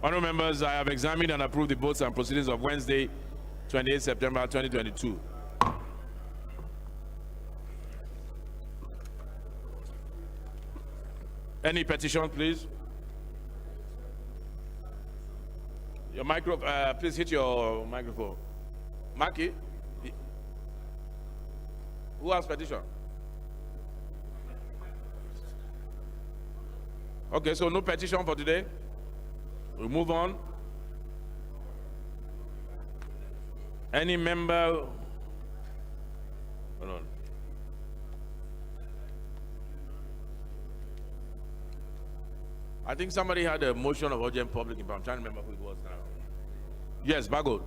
Honourable members, I have examined and approved the votes and proceedings of Wednesday, 28 September 2022. Any petition, please? Your microphone, please hit your microphone. Maki, who has petition? Okay, so no petition for today. We'll move on. Any member? Hold on. I think somebody had a motion of urgent public input. I'm trying to remember who it was now. Yes, Bago.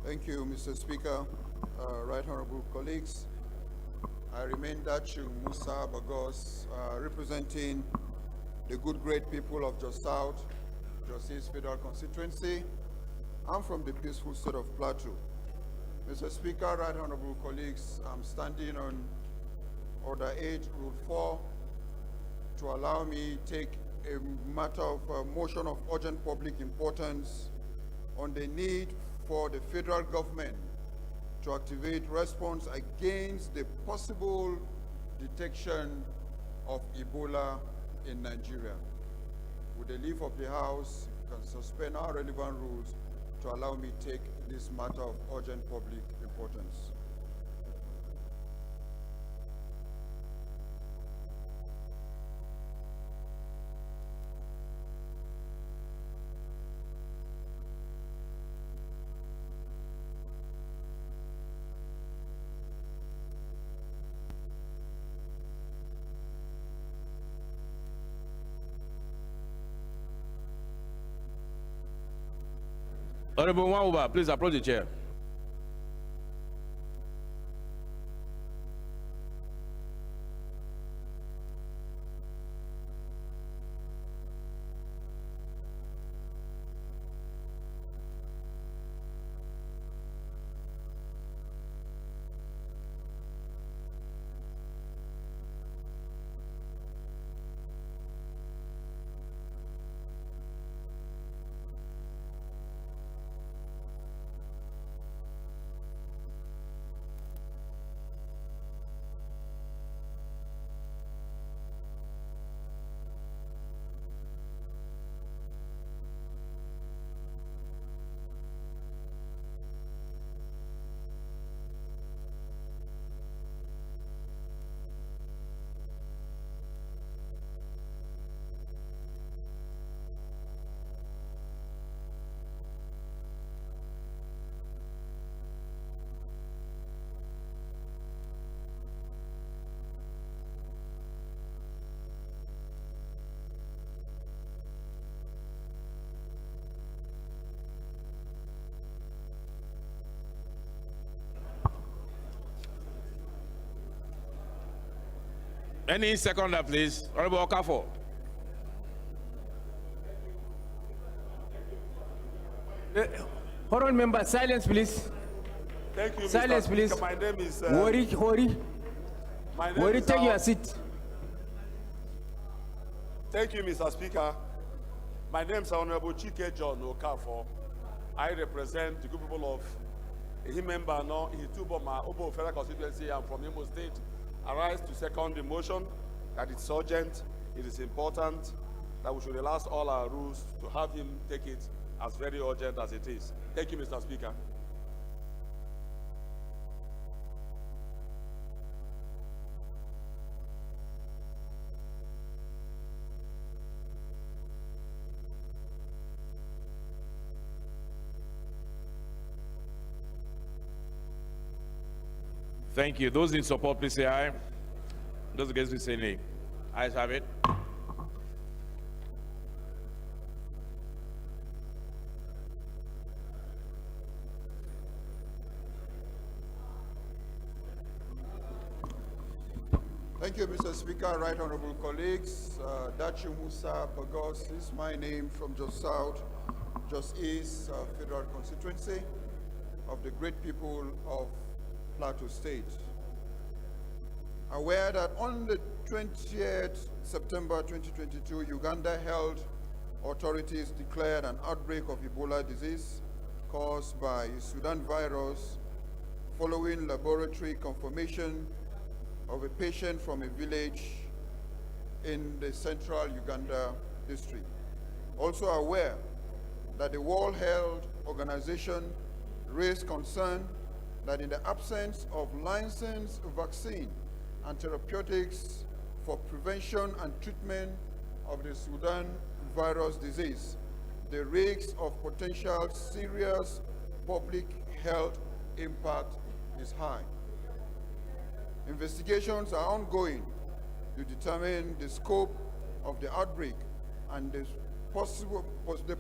Thank you, Mr. Speaker. Right Honorable colleagues, I remain Dachu Musa Bagos, representing the good great people of Jos South, Jos East Federal Constituency. I'm from the peaceful state of Plateau. Mr. Speaker, Right Honorable colleagues, I'm standing on Order 8, Rule 4, to allow me take a matter of motion of urgent public importance on the need for the federal government to activate response against the possible detection of Ebola in Nigeria. With the leave of the House, you can suspend our relevant rules to allow me take this matter of urgent public importance. Honorable Nwauba, please approach the chair. Any seconder, please. Honorable Okafor. Honorable member, silence, please. Thank you, Silence, Mr. please. Speaker. My name is... Hori. My name Hori, is, take your seat. Thank you, Mr. Speaker. My name is Honorable Chike John Okafor. I represent the good people of Ihimembano, Ihituboma, Obo Federal Constituency. I'm from Imo State. I rise to second the motion that it's urgent, it is important, that we should relax all our rules to have him take it as very urgent as it is. Thank you, Mr. Speaker. Thank you. Those in support, please say aye. Those against, please say nay. Ayes have it. Thank you, Mr. Speaker. Right Honorable colleagues, Dachu Musa Bagos is my name, from Jos South, Jos East Federal Constituency. of the great people of Plateau State. Aware that on the 20th September 2022, Uganda health authorities declared an outbreak of Ebola disease caused by Sudan virus following laboratory confirmation of a patient from a village in the central Uganda district. Also aware that the World Health Organization raised concern that in the absence of licensed vaccine and therapeutics for prevention and treatment of the Sudan virus disease, the risks of potential serious public health impact is high. Investigations are ongoing to determine the scope of the outbreak and the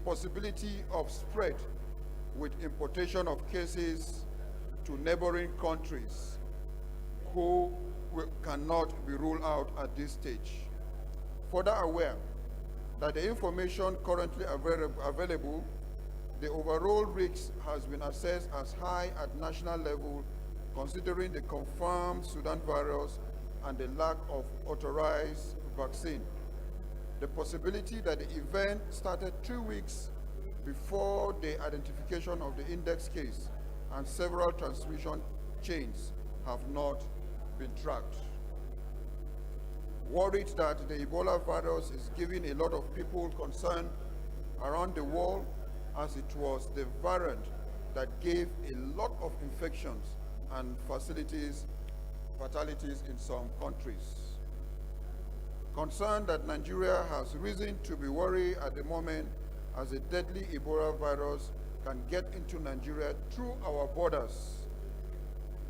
possibility of spread, with importation of cases to neighboring countries who cannot be ruled out at this stage. Further aware that the information currently available, the overall risk has been assessed as high at national level, considering the confirmed Sudan virus and the lack of authorized vaccine. The possibility that the event started 2 weeks before the identification of the index case and several transmission chains have not been tracked. Worried that the Ebola virus is giving a lot of people concern around the world, as it was the variant that gave a lot of infections and fatalities in some countries. Concerned that Nigeria has reason to be worried at the moment, as a deadly Ebola virus can get into Nigeria through our borders,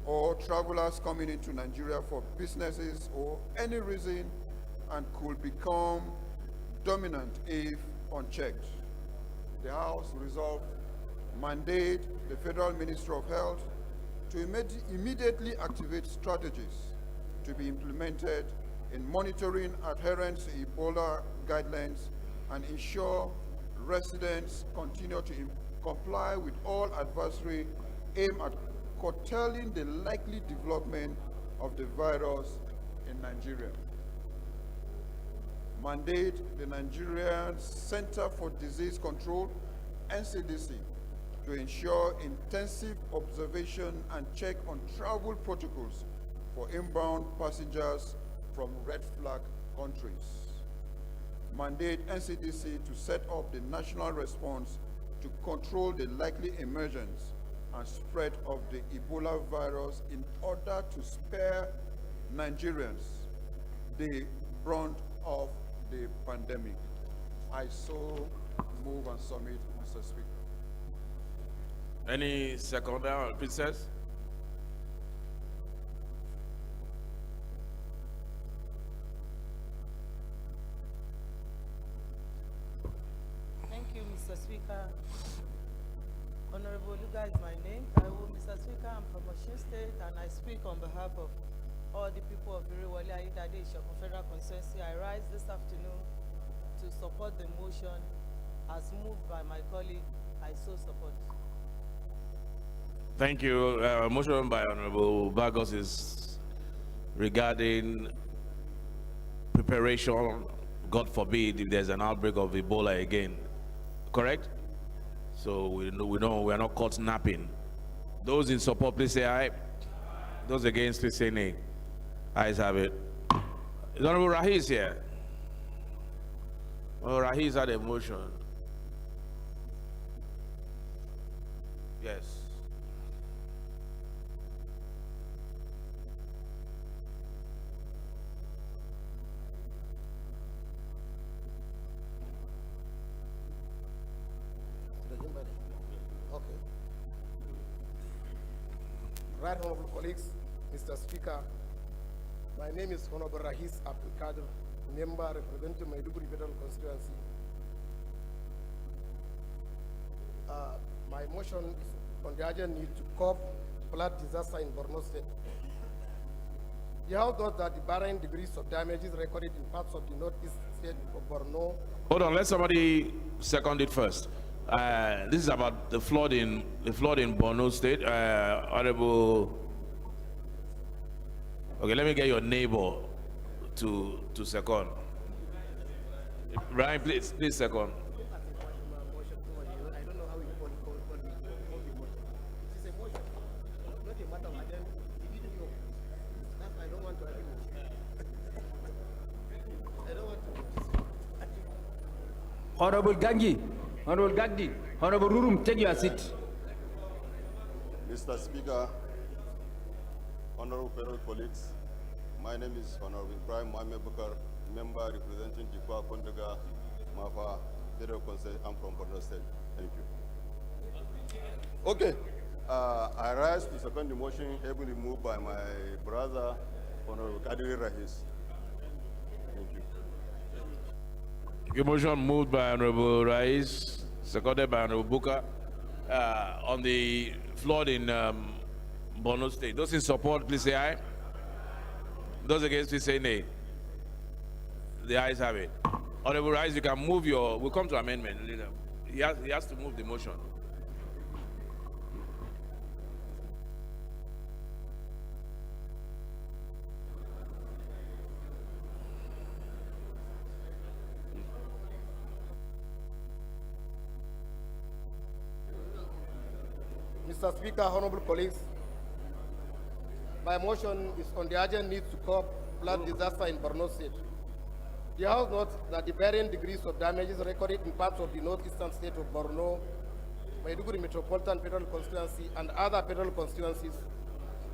or travelers coming into Nigeria for businesses or any reason, and could become dominant if unchecked. The House resolved mandate the Federal Ministry of Health to immediately activate strategies to be implemented in monitoring adherence to Ebola guidelines and ensure residents continue to comply with all advisory aimed at curtailing the likely development of the virus in Nigeria. Mandate the Nigerian Center for Disease Control, NCDC, to ensure intensive observation and check on travel protocols for inbound passengers from red flag countries. Mandate NCDC to set up the national response to control the likely emergence and spread of the Ebola virus in order to spare Nigerians the brunt of the pandemic. I so move and submit, Mr. Speaker. Any seconder, Princess? Thank you, Mr. Speaker. Honorable Luga is my name. Mr. Speaker, I'm from Osun State, and I speak on behalf of all the people of Iriwole Ayedade Ishokun Federal Constituency. I rise this afternoon to support the motion as moved by my colleague. I so support. Thank you. Motion by Honorable Bagos is regarding preparation, God forbid, if there's an outbreak of Ebola again. Correct? So we know we're not caught napping. Those in support, please say aye. Those against, please say nay. Ayes have it. Is Honorable Rahiz here? Well, Rahiz had a motion. Yes. Okay. Right Honorable colleagues, Mr. Speaker, my name is Honorable Rahiz Abdul Kadir, member representing Maiduguri Federal Constituency. My motion is on the urgent need to curb flood disaster in Borno State. The House notes that the varying degrees of damages recorded in parts of the northeast state of Borno. Hold on, let somebody second it first. This is about the flood in Borno State. Honorable. Okay, let me get your neighbor to second. Ryan, please second. I don't know how you call the motion. It is a motion, not a matter of agenda. He didn't know. That's why I don't want to argue. I don't want to. Honorable Gangi, Honorable Gagdi, Honorable Rurum, take your seat. Mr. Speaker, honorable fellow colleagues, my name is Honorable Ibrahim Mohamed Bukar, member representing Jikwa Kondaga, Mafa, Federal Council. I'm from Borno State. Thank you. Okay, I rise to second the motion heavily moved by my brother, Honorable Kadiri Rahis. Thank you. The motion moved by Honorable Rais, seconded by Honorable Buka, on the flood in Borno State. Those in support, please say aye. Those against, please say nay. The ayes have it. Honorable Rais, you can move your. We'll come to amendment later. He has to move the motion. Mr. Speaker, honorable colleagues, my motion is on the urgent need to curb flood disaster in Borno State. The House notes that the varying degrees of damages recorded in parts of the northeastern state of Borno, Maiduguri Metropolitan Federal Constituency, and other federal constituencies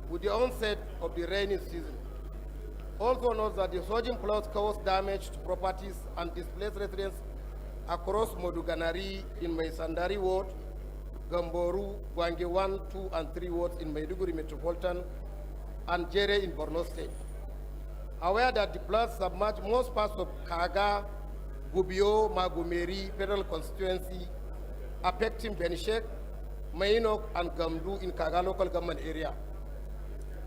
with the onset of the rainy season. Also notes that the surging floods caused damage to properties and displaced residents across Moduganari in Maisandari Ward, Gamboru, Gwange 1, 2, and 3 wards in Maiduguri Metropolitan, and Jere in Borno State. Aware that the floods submerged most parts of Kaga, Gubio, Magumeri Federal Constituency, affecting Benishek, Mainok, and Gamdu in Kaga local government area.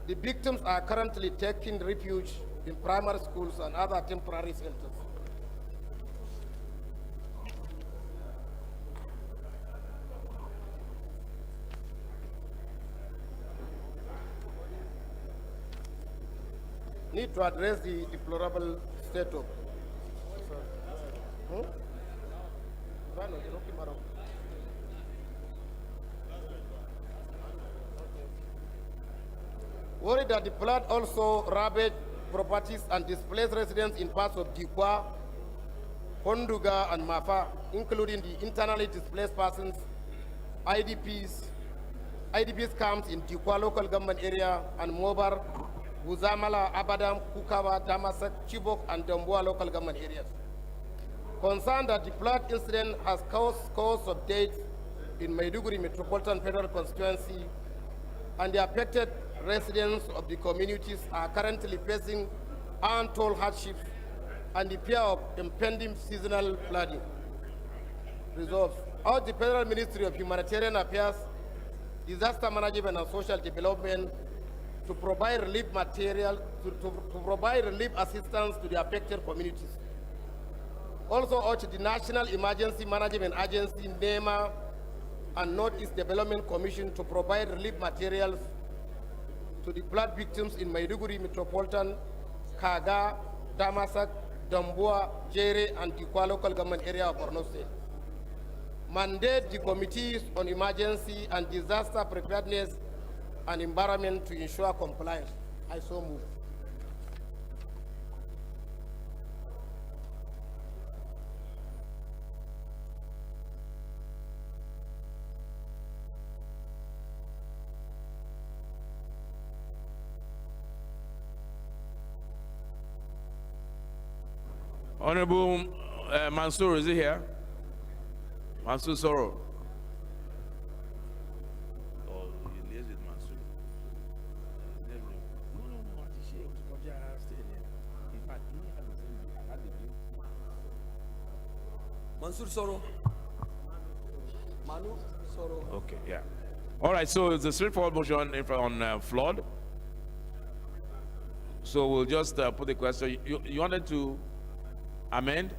The victims are currently taking refuge in primary schools and other temporary shelters. Need to address the deplorable state of. Worried that the flood also ravaged properties and displaced residents in parts of Dikwa, Honduga, and Mafa, including the internally displaced persons, IDPs camps in Dikwa local government area, and Mobar, Buzamala, Abadam, Kukawa, Damasak, Chibok, and Damboa local government areas. Concerned that the flood incident has caused cause of death in Maiduguri Metropolitan Federal Constituency, and the affected residents of the communities are currently facing untold hardships and the fear of impending seasonal flooding. Resolved, urge the Federal Ministry of Humanitarian Affairs, Disaster Management and Social Development to provide relief material, to provide relief assistance to the affected communities. Also urge the National Emergency Management Agency, NEMA, and Northeast Development Commission to provide relief materials to the flood victims in Maiduguri Metropolitan, Kaga, Damasak, Damboa, Jere, and Dikwa local government area of Borno State. Mandate the committees on emergency and disaster preparedness and environment to ensure compliance. I so move. Honorable Mansour, is he here? Mansour Soro. Oh, he liaised with Mansour. Mansour Soro. Manu Soro. Okay, yeah. All right, so it's a straightforward motion on flood. So we'll just put the question. You wanted to amend?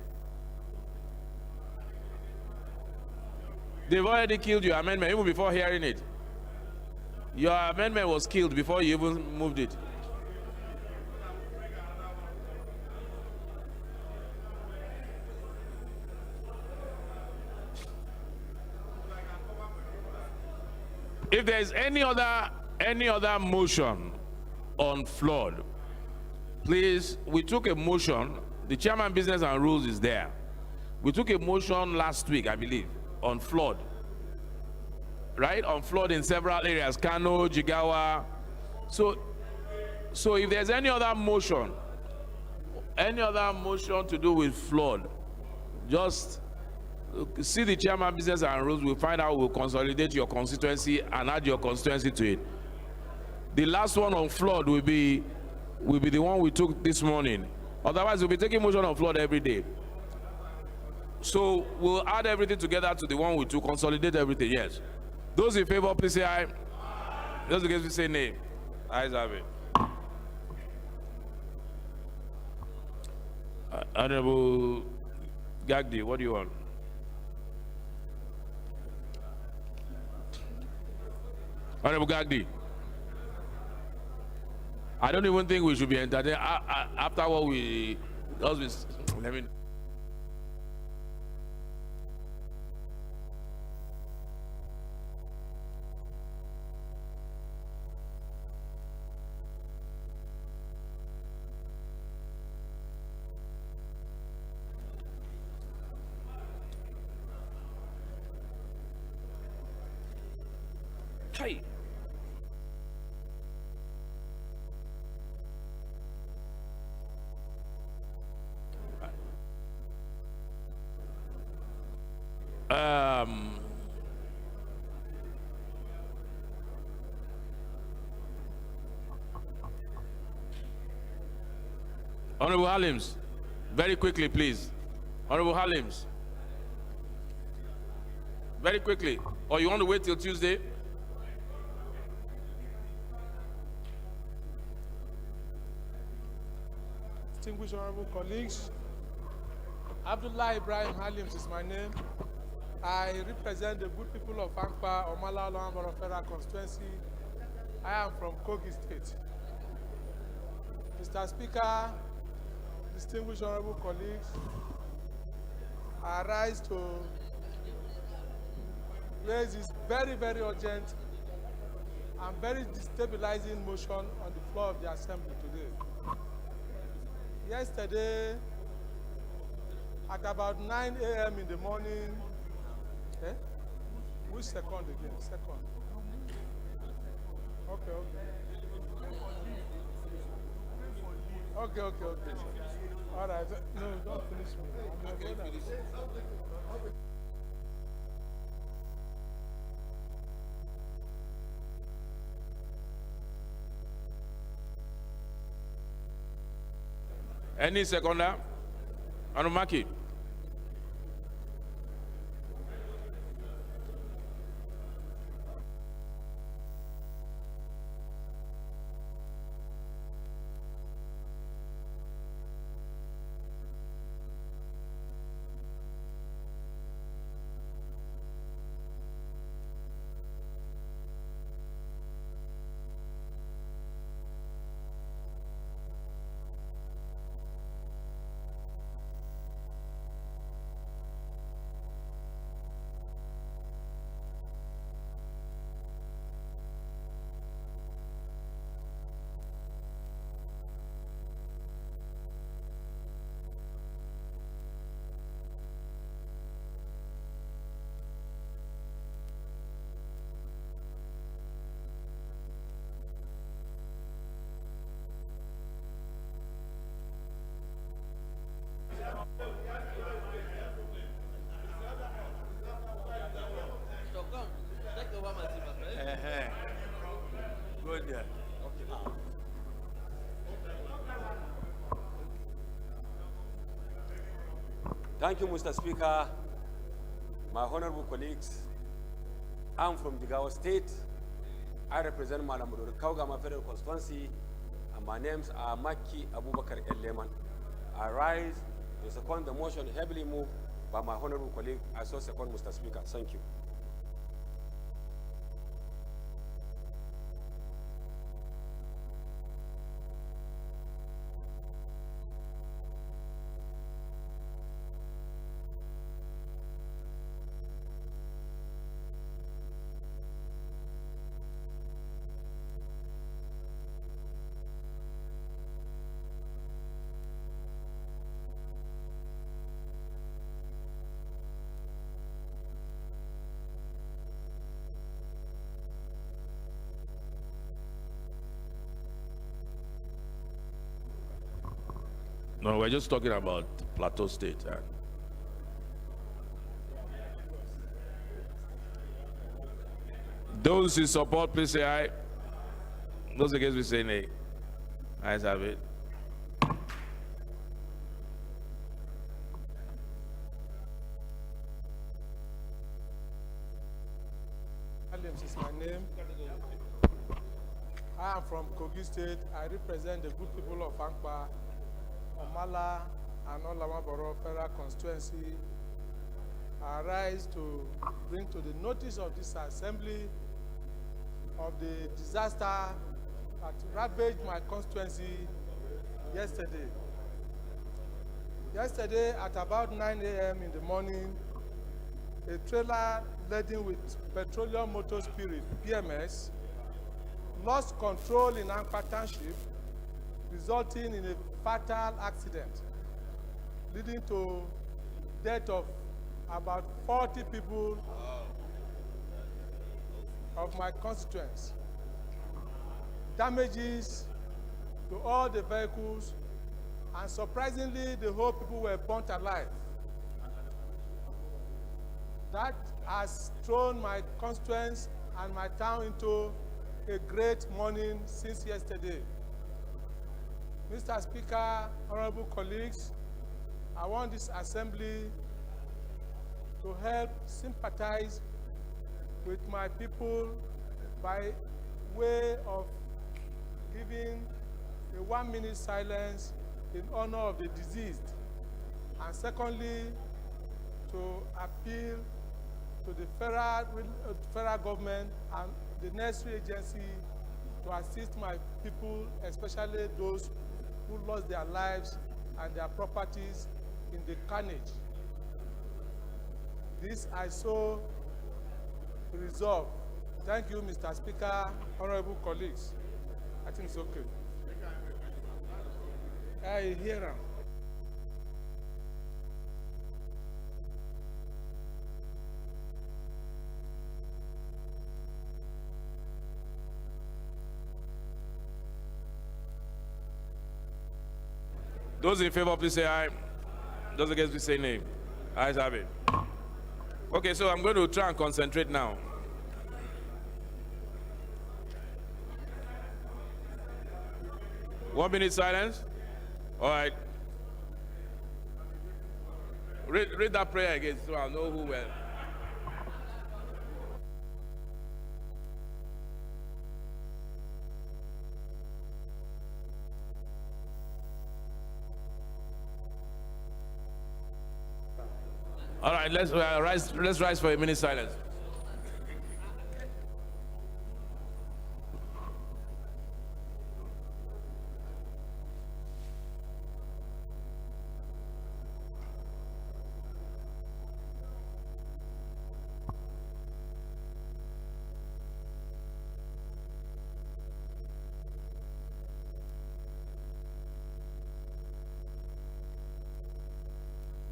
They've already killed your amendment even before hearing it. Your amendment was killed before you even moved it. If there is any other motion on flood, please, we took a motion. The chairman business and rules is there. We took a motion last week, I believe, on flood. Right? On flood in several areas, Kano, Jigawa. So if there's any other motion to do with flood, just see the chairman business and rules. We'll find out, we'll consolidate your constituency and add your constituency to it. The last one on flood will be the one we took this morning. Otherwise, we'll be taking motion on flood every day. So we'll add everything together to the one we took, consolidate everything, yes. Those in favor, please say aye. Those against, please say nay. Ayes have it. Honorable Gagdi, what do you want? Honorable Gagdi. I don't even think we should be entertained after what we just let me. Hey. Honorable Halims, very quickly, please. Honorable Halims, very quickly. Or you want to wait till Tuesday? Distinguished honorable colleagues, Abdullah Ibrahim Halims is my name. I represent the good people of Ankpa, Omala, Loamboro Federal Constituency. I am from Kogi State. Mr. Speaker, distinguished honorable colleagues, I rise to raise this very, very urgent and very destabilizing motion on the floor of the Assembly today. Yesterday, at about 9 a.m. in the morning, which second again? Second. Okay. All right. No, don't finish me. Okay, finish. Any seconder? Anumaki. Good, yeah. Okay. Thank you, Mr. Speaker. My honorable colleagues, I'm from Jigawa State. I represent Malamudur Kaugama Federal Constituency, and my names are Maki Abubakar Eleman. I rise to second the motion heavily moved by my honorable colleague. I so second, Mr. Speaker. Thank you. No, we're just talking about Plateau State. Those in support, please say aye. Those against, please say nay. Ayes have it. Williams is my name. I am from Kogi State. I represent the good people of Ankpa, Omala, and Olamaboro Federal Constituency. I rise to bring to the notice of this assembly of the disaster that ravaged my constituency yesterday. Yesterday at about 9 a.m. in the morning, a trailer laden with petroleum motor spirit, PMS, lost control in Ankpa Township, resulting in a fatal accident, leading to death of about 40 people of my constituents. Damages to all the vehicles, and surprisingly, the whole people were burnt alive. That has thrown my constituents and my town into a great mourning since yesterday. Mr. Speaker, honorable colleagues, I want this assembly to help sympathize with my people by way of giving a 1-minute silence in honor of the deceased, and secondly, to appeal to the federal government and the necessary agency to assist my people, especially those who lost their lives and their properties in the carnage. This I so resolve. Thank you, Mr. Speaker, honorable colleagues. I think it's okay. I hear him. Those in favor, please say aye. Those against, please say nay. Ayes have it. Okay, so I'm going to try and concentrate now. One minute silence. All right. Read that prayer again so I'll know who will. All right, let's rise for a minute silence.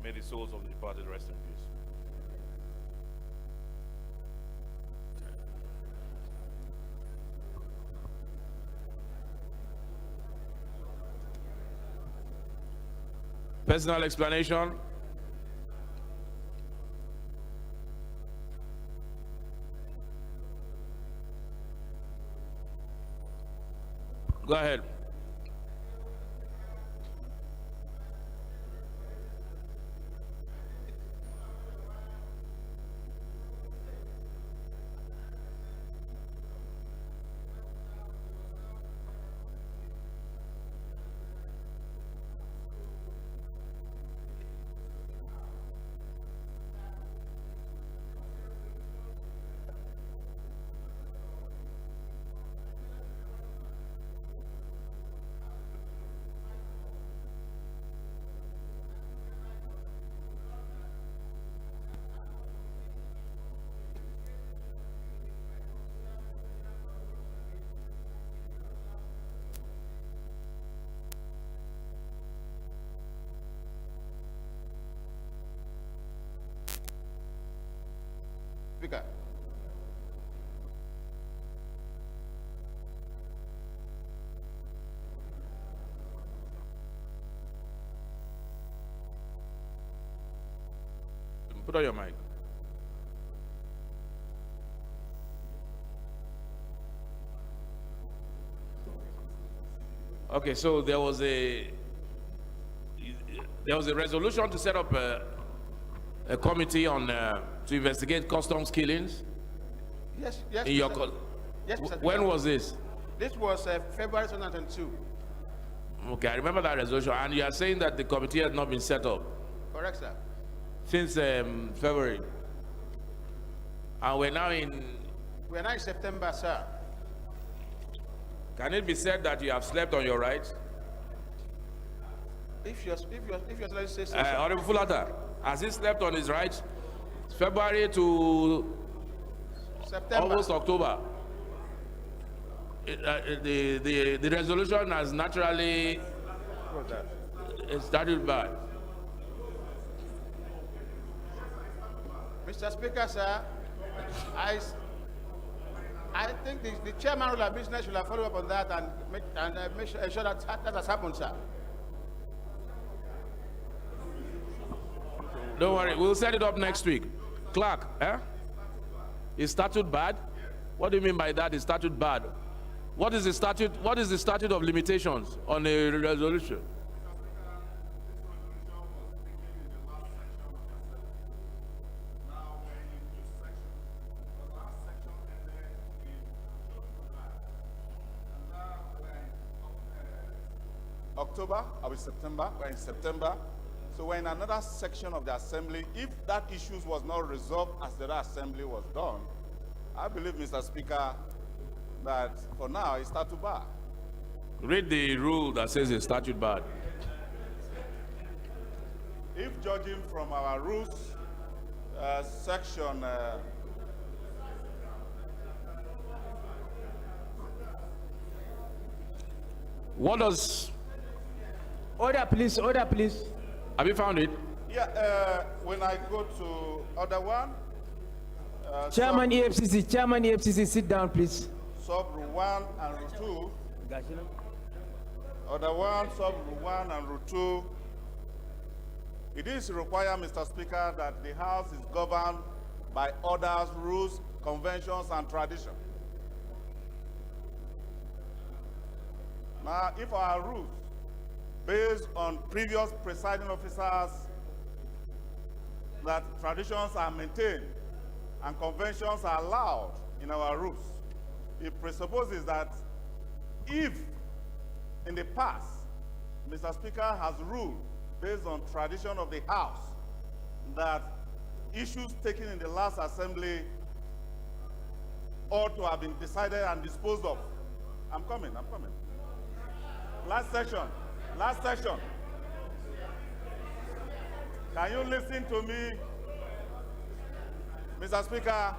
May the souls of the departed rest in peace. Personal explanation. Go ahead. Speaker. Put on your mic. Okay, so there was a resolution to set up a committee on to investigate customs killings. Yes, in your yes, Mr. when Speaker. was this? This was February 2002. Okay, I remember that resolution, and you are saying that the committee has not been set up Correct, sir. since February, and we're now in. We are now in September, sir. Can it be said that you have slept on your rights? If you're let's say so, sir. Honorable Fulata, has he slept on his rights? February to September. almost October. The resolution has naturally started bad. Mr. Speaker, sir, I think the chairman of our business will have followed up on that and make sure that that has happened, sir. Don't worry, we'll set it up next week. Clerk, is statute bad? What do you mean by that? Is statute bad? What is the statute? What is the statute of limitations on a resolution? October, or September, we're in September. So we're in another section of the assembly. If that issue was not resolved as the other assembly was done, I believe, Mr. Speaker, that for now it's statute bar. Read the rule that says it's statute bad. If judging from our rules, section What does, Order, please. Order, please. have you found it? when I go to other one, Chairman EFCC. Chairman EFCC, sit down, please. sub rule 1 and rule 2, other one, sub rule 1 and rule 2, it is required, Mr. Speaker, that the House is governed by orders, rules, conventions, and tradition. Now, if our rules, based on previous presiding officers, that traditions are maintained and conventions are allowed in our rules, it presupposes that if in the past Mr. Speaker has ruled based on tradition of the House that issues taken in the last assembly ought to have been decided and disposed of. I'm coming. Last section. Can you listen to me, Mr. Speaker?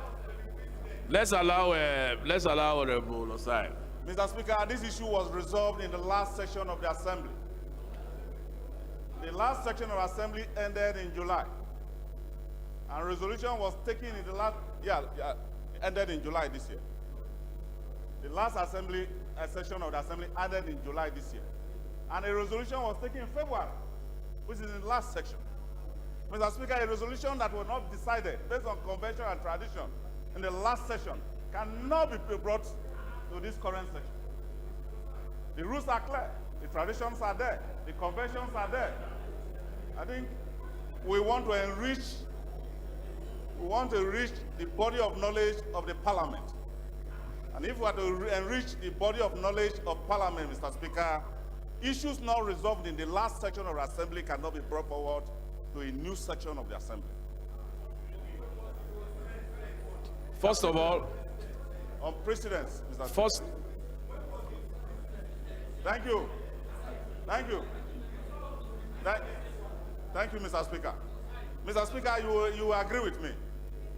Let's allow Honorable Osai. Mr. Speaker, this issue was resolved in the last session of the Assembly. The last section of Assembly ended in July. And resolution was taken in the last, ended in July this year. The last Assembly session of the Assembly ended in July this year. And a resolution was taken in February, which is in the last section. Mr. Speaker, a resolution that was not decided based on convention and tradition in the last session cannot be brought to this current section. The rules are clear, the traditions are there, the conventions are there. I think we want to enrich the body of knowledge of the Parliament. And if we are to enrich the body of knowledge of Parliament, Mr. Speaker, issues not resolved in the last section of the Assembly cannot be brought forward to a new section of the Assembly. First of all, on precedence, Mr. first, Speaker. Thank you, Thank you, Mr. Speaker. Mr. Speaker, you agree with me.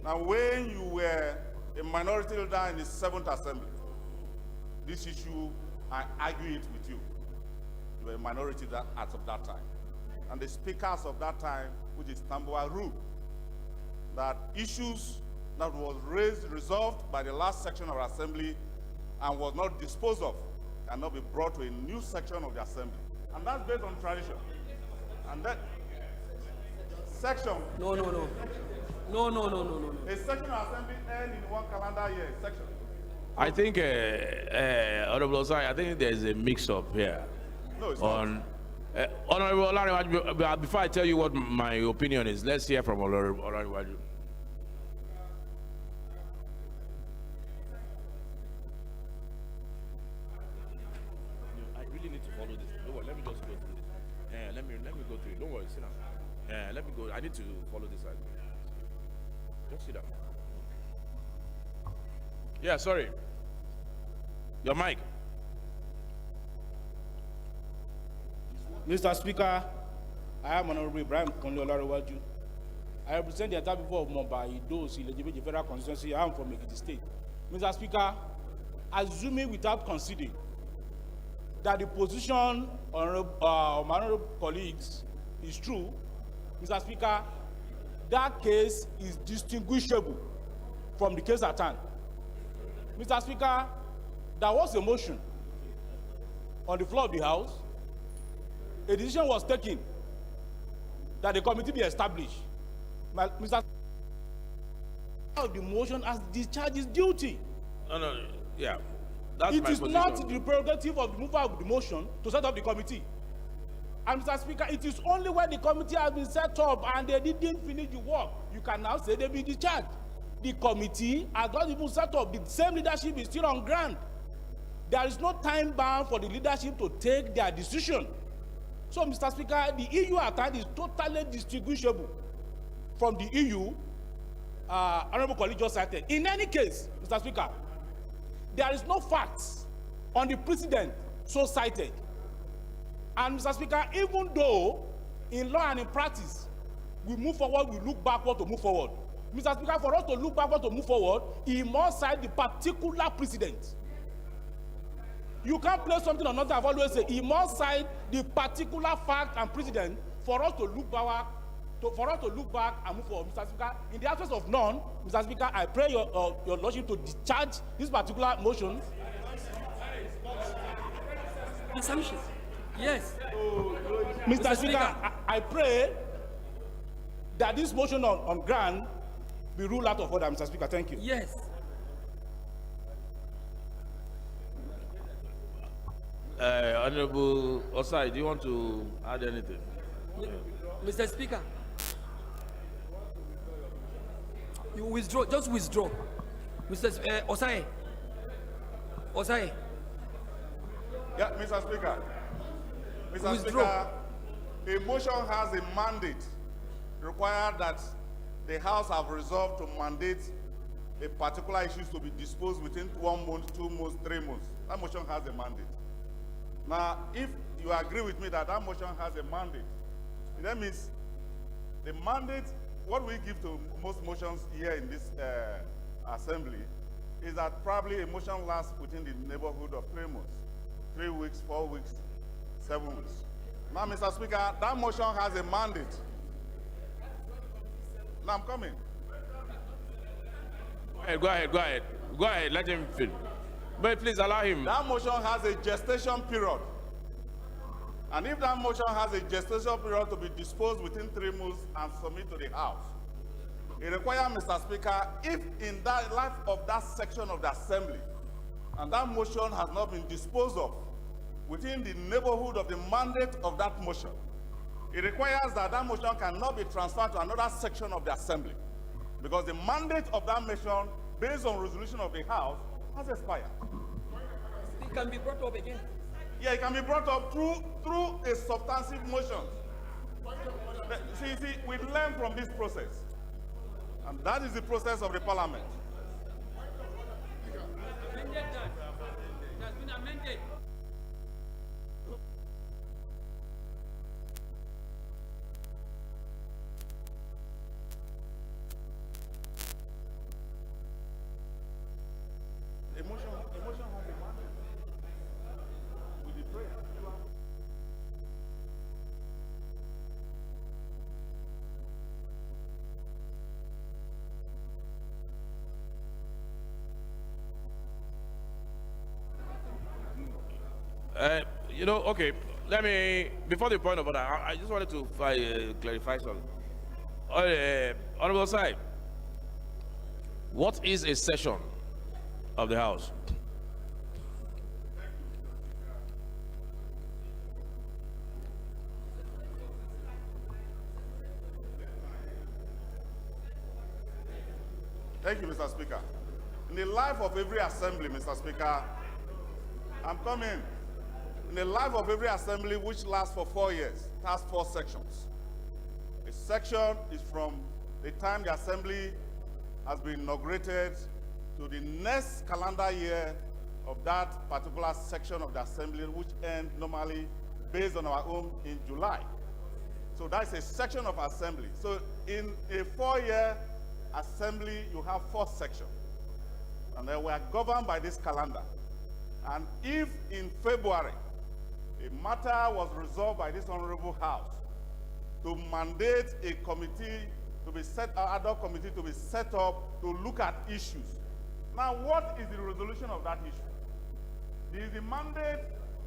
Now, when you were a minority leader in the 7th Assembly, this issue, I argue it with you. You were a minority as of that time. And the speakers of that time, which is Tamboa, ruled that issues that was resolved by the last section of the Assembly and was not disposed of cannot be brought to a new section of the Assembly. And that's based on tradition. And that Section. No. A section of assembly end in one calendar year. Section. I think, Honorable Osai, I think there's a mix-up here. No, it's On Honorable Olariwaju, before I tell you what my opinion is, let's hear from Honorable Olariwaju. I really need to follow this. Don't worry, let me just go through this. Yeah, let me go through it. Don't worry, sit down. Yeah, let me go. I need to follow this. Just sit down. Yeah, sorry. Your mic. Mr. Speaker, I am Honorable Ibrahim Konle Olariwaju. I represent the entire people of Mumbai, those eligible to federal constituency. I am from Ekiti State. Mr. Speaker, assuming without conceding that the position of my honorable colleagues is true, Mr. Speaker, that case is distinguishable from the case at hand. Mr. Speaker, there was a motion on the floor of the House. A decision was taken that the committee be established. Mr. The motion has discharged his duty. No, yeah. That's It my is position. not the prerogative of the mover of the motion to set up the committee. And Mr. Speaker, it is only when the committee has been set up and they didn't finish the work, you can now say they've been discharged. The committee has not even set up. The same leadership is still on ground. There is no time bound for the leadership to take their decision. So, Mr. Speaker, the EU attack is totally distinguishable from the EU honorable colleague just cited. In any case, Mr. Speaker, there is no facts on the precedent so cited. And Mr. Speaker, even though in law and in practice we move forward, we look backward to move forward. Mr. Speaker, for us to look backward to move forward, he must cite the particular precedent. You can't place something on another. I've always said he must cite the particular fact and precedent for us to look back, and move forward. Mr. Speaker, in the absence of none, Mr. Speaker, I pray your lordship to discharge this particular motion. Assumption. Yes. Mr. Speaker, I pray that this motion on ground be ruled out of order, Mr. Speaker. Thank you. Yes. Honorable Osai, do you want to add anything? Mr. Speaker, you withdraw. Just withdraw. Mr. Osai. Yeah, Mr. Speaker. Mr. Withdraw. Speaker, a motion has a mandate required that the House have resolved to mandate a particular issue to be disposed within 1 month, 2 months, 3 months. That motion has a mandate. Now, if you agree with me that that motion has a mandate, that means the mandate, what we give to most motions here in this assembly, is that probably a motion lasts within the neighborhood of 3 months, 3 weeks, 4 weeks, 7 weeks. Now, Mr. Speaker, that motion has a mandate. Now, I'm coming. Go ahead, let him finish. But please allow him. That motion has a gestation period. And if that motion has a gestation period to be disposed within 3 months and submit to the House, it requires, Mr. Speaker, if in that life of that section of the Assembly, and that motion has not been disposed of within the neighborhood of the mandate of that motion, it requires that that motion cannot be transferred to another section of the Assembly, because the mandate of that motion, based on resolution of the House, has expired. It can be brought up again. Yeah, it can be brought up through a substantive motion. See, we learn from this process. And that is the process of the Parliament. Amended that. It has been amended. Emotion has a mandate. With the prayer. Okay, let me, before the point of order, I just wanted to clarify something. Honorable Side, what is a session of the House? Thank you, Mr. Speaker. In the life of every assembly, Mr. Speaker, I'm coming. In the life of every assembly, which lasts for 4 years, it has 4 sections. A section is from the time the assembly has been inaugurated to the next calendar year of that particular section of the assembly, which ends normally based on our own in July. So that's a section of assembly. So in a 4-year assembly, you have 4 sections. And they were governed by this calendar. And if in February, a matter was resolved by this honorable House to mandate a committee to be set, an ad hoc committee to be set up to look at issues. Now, what is the resolution of that issue? The mandate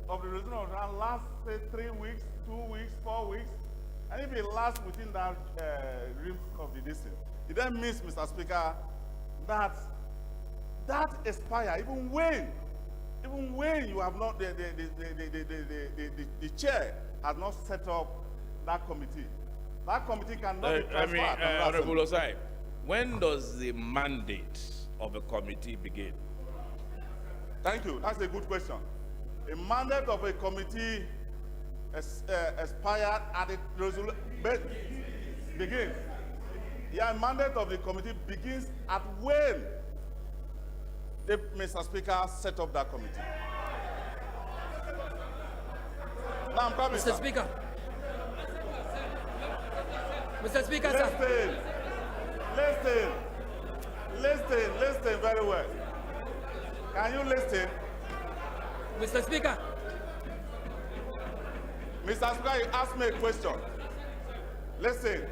of the resolution of that last, say, 3 weeks, 2 weeks, 4 weeks, and if it lasts within that rim of the distance, it then means, Mr. Speaker, that expire even when you have not, the chair has not set up that committee. That committee cannot be transferred. Honorable Osai, when does the mandate of a committee begin? Thank you. That's a good question. A mandate of a committee expired at the resolution begins. Yeah, a mandate of the committee begins at when the Mr. Speaker set up that committee. Now I'm coming, Mr. Speaker. Mr. Speaker, sir. Listen very well. Can you listen? Mr. Speaker. Mr. Speaker, you asked me a question. Listen.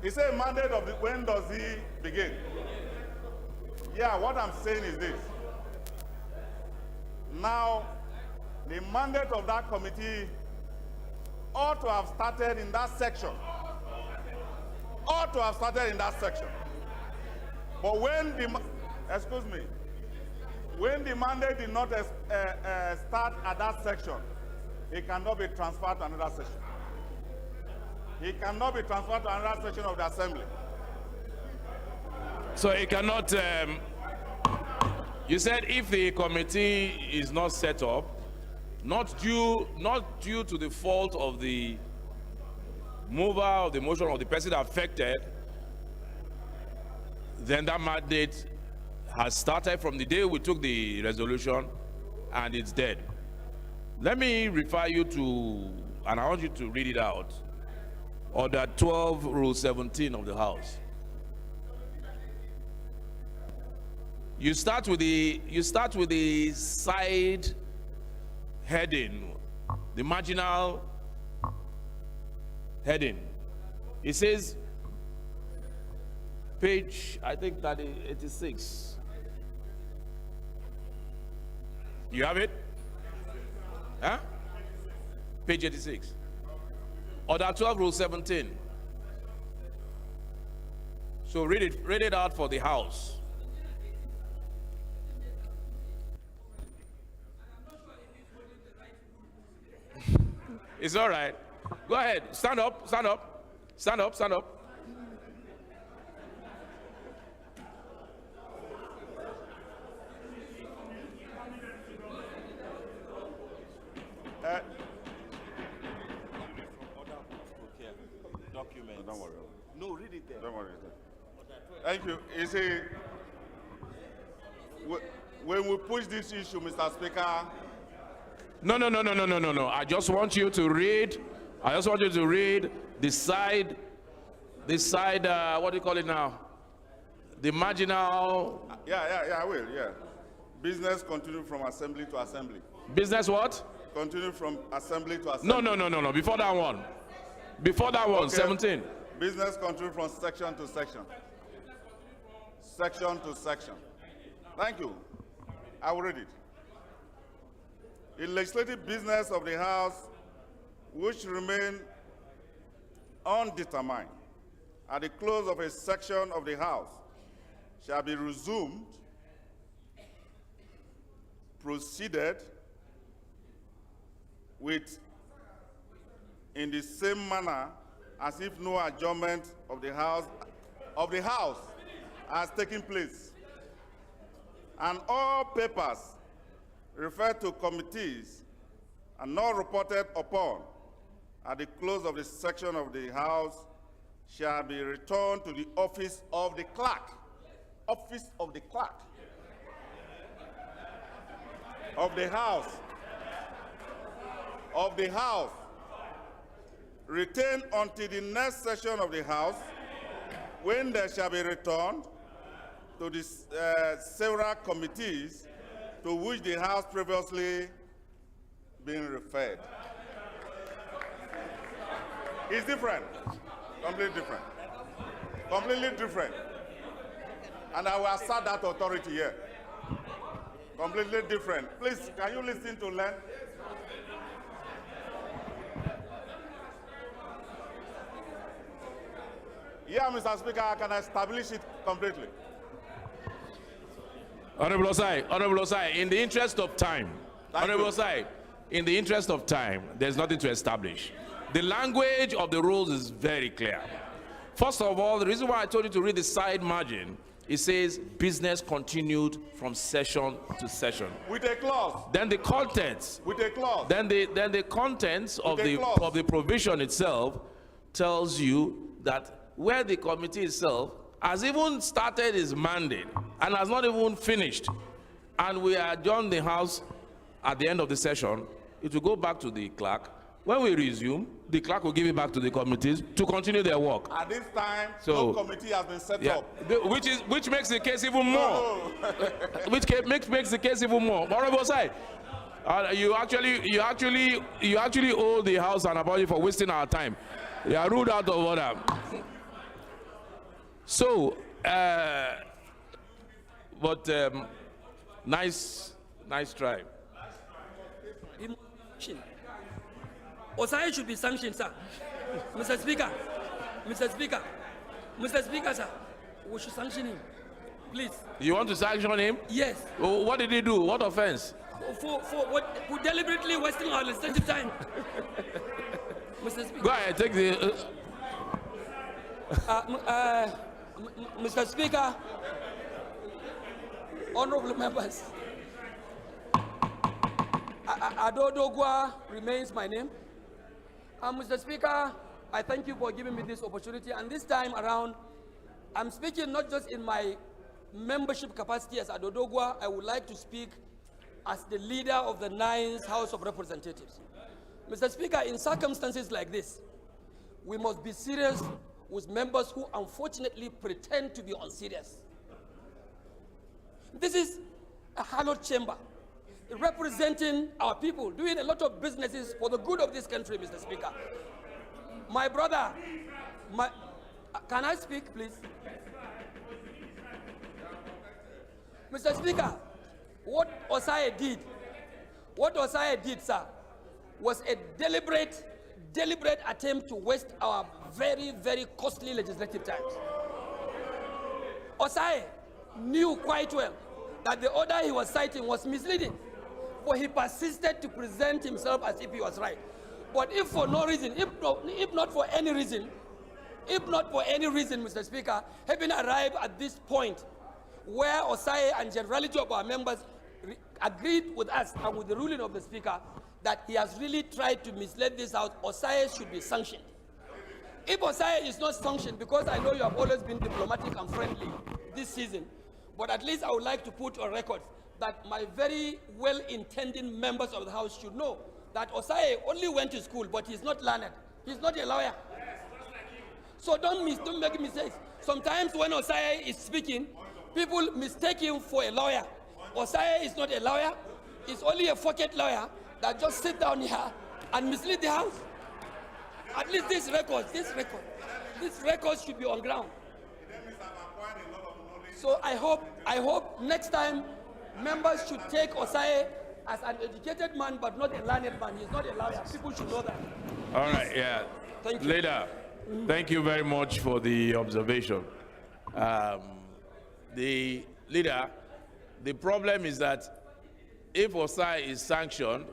He said mandate of the, when does he begin? Yeah, what I'm saying is this. Now, the mandate of that committee ought to have started in that section. Ought to have started in that section. But when the, excuse me, when the mandate did not start at that section, it cannot be transferred to another section. He cannot be transferred to another section of the assembly. So it cannot, you said if the committee is not set up, not due to the fault of the mover of the motion or the person affected, then that mandate has started from the day we took the resolution and it's dead. Let me refer you to, and I want you to read it out, Order 12, Rule 17 of the House. You start with the side heading, the marginal heading. It says, page, I think 86. You have it? Huh? Page 86. Order 12, Rule 17. So read it out for the House. It's all right. Go ahead. Stand up. Stand up. Stand up. Stand up. Documents. Don't worry. No, read it there. Don't worry. Thank you. You see, when we push this issue, Mr. Speaker. No. I just want you to read. the side, what do you call it now? The marginal. Yeah, I will, yeah. Business continue from assembly to assembly. Business what? Continue from assembly to assembly. No. Before that one. Okay. 17. Business continue from section to section. Section to section. Thank you. I will read it. The legislative business of the House, which remain undetermined at the close of a section of the House shall be resumed, proceeded with in the same manner as if no adjournment of the House has taken place, and all papers referred to committees and not reported upon at the close of the section of the House shall be returned to the office of the clerk. Office of the clerk of the House. Of the House. Retained until the next session of the House, when there shall be returned to the several committees to which the House previously been referred. It's different, completely different, completely different. And I will assert that authority here. Completely different. Please, can you listen to Len? Yeah, Mr. Speaker, I can establish it completely. Honorable Osai, in the interest of time, Honorable Osai, in the interest of time, there's nothing to establish. The language of the rules is very clear. First of all, the reason why I told you to read the side margin, it says business continued from session to session. With a clause. Then the contents. With a clause. Then the contents of the provision itself tells you that where the committee itself has even started its mandate and has not even finished, and we adjourn the House at the end of the session, it will go back to the clerk. When we resume, the clerk will give it back to the committees to continue their work. At this time, no committee has been set up. Which makes the case even more. Which makes the case even more. Honorable side, you actually owe the House an apology for wasting our time. You are ruled out of order. So, nice try. Osai should be sanctioned, sir. Mr. Speaker, sir, we should sanction him, please. You want to sanction him? Yes. What did he do? What offense? For deliberately wasting our legislative time. Mr. Speaker. Go ahead, take the... Mr. Speaker, honorable members, Adodogwa remains my name. Mr. Speaker, I thank you for giving me this opportunity, and this time around, I'm speaking not just in my membership capacity as Adodogwa, I would like to speak as the leader of the 9th House of Representatives. Mr. Speaker, in circumstances like this, we must be serious with members who unfortunately pretend to be unserious. This is a hallowed chamber representing our people, doing a lot of businesses for the good of this country, Mr. Speaker. My brother, can I speak, please? Mr. Speaker, what Osai did, sir, was a deliberate attempt to waste our very, very costly legislative times. Osai knew quite well that the order he was citing was misleading, but he persisted to present himself as if he was right. But if for no reason, if not for any reason, Mr. Speaker, having arrived at this point where Osai and generality of our members agreed with us and with the ruling of the Speaker that he has really tried to mislead this out, Osai should be sanctioned. If Osai is not sanctioned, because I know you have always been diplomatic and friendly this season, but at least I would like to put on record that my very well-intending members of the House should know that Osai only went to school, but he's not learned. He's not a lawyer. So don't make mistakes. Sometimes when Osai is speaking, people mistake him for a lawyer. Osai is not a lawyer. He's only a pocket lawyer that just sit down here and mislead the House. At least this record should be on ground. So I hope next time members should take Osai as an educated man, but not a learned man. He's not a lawyer. People should know that. All right, yeah. Thank you. Later. Thank you very much for the observation. The leader, the problem is that if OSAI is sanctioned,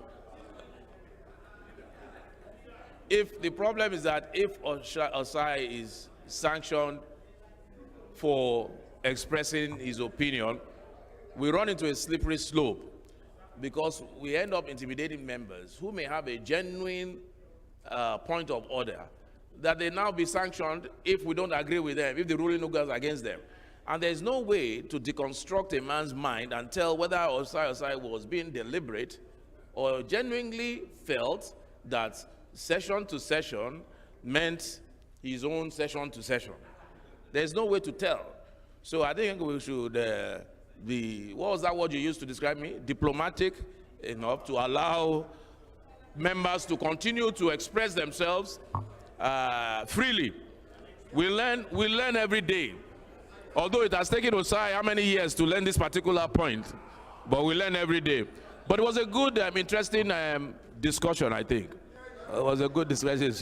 if OSAI is sanctioned for expressing his opinion, we run into a slippery slope because we end up intimidating members who may have a genuine point of order that they now be sanctioned if we don't agree with them, if the ruling goes against them. And there's no way to deconstruct a man's mind and tell whether Osai was being deliberate or genuinely felt that session to session meant his own session to session. There's no way to tell. So I think we should be, what was that word you used to describe me? Diplomatic enough to allow members to continue to express themselves freely. We learn every day. Although it has taken Osai how many years to learn this particular point, but we learn every day. But it was a good, interesting discussion, I think. It was a good discussion.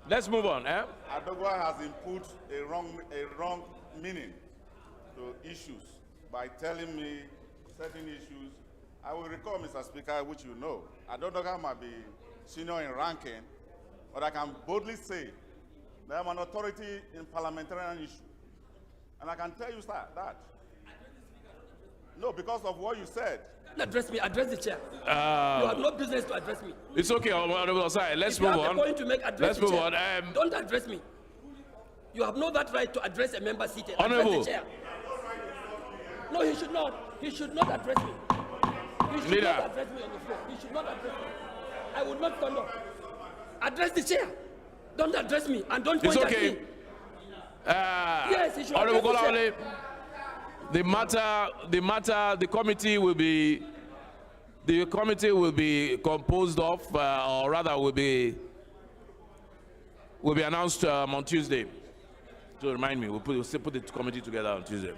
Let's move on. Adogwa has input a wrong meaning to issues by telling me certain issues. I will recall, Mr. Speaker, which you know. Adogwa might be senior in ranking, but I can boldly say that I'm an authority in parliamentarian issues. And I can tell you that. No, because of what you said. Address me, address the chair. You have no business to address me. It's okay, let's move on. Let's move on. Don't address me. You have no that right to address a member seated. Address the chair. No, he should not. He should not address me. He should not address me on the floor. He should not address me. I would not stand up. Address the chair. Don't address me and don't point at me. Yes, he should address the chair. The committee will be composed of, or rather will be announced on Tuesday. To remind me, we'll put the committee together on Tuesday.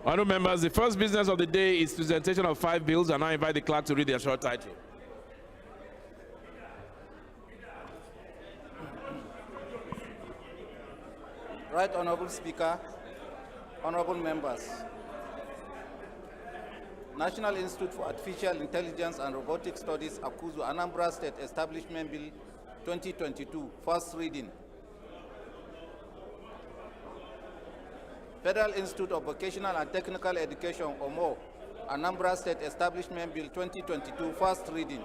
Honourable members, the first business of the day is presentation of 5 bills, and I invite the clerk to read their short title. Right Honorable Speaker, honorable members, National Institute for Artificial Intelligence and Robotic Studies Akuzu Anambra State Establishment Bill 2022, first reading. Federal Institute of Vocational and Technical Education, OMO, Anambra State Establishment Bill 2022, first reading.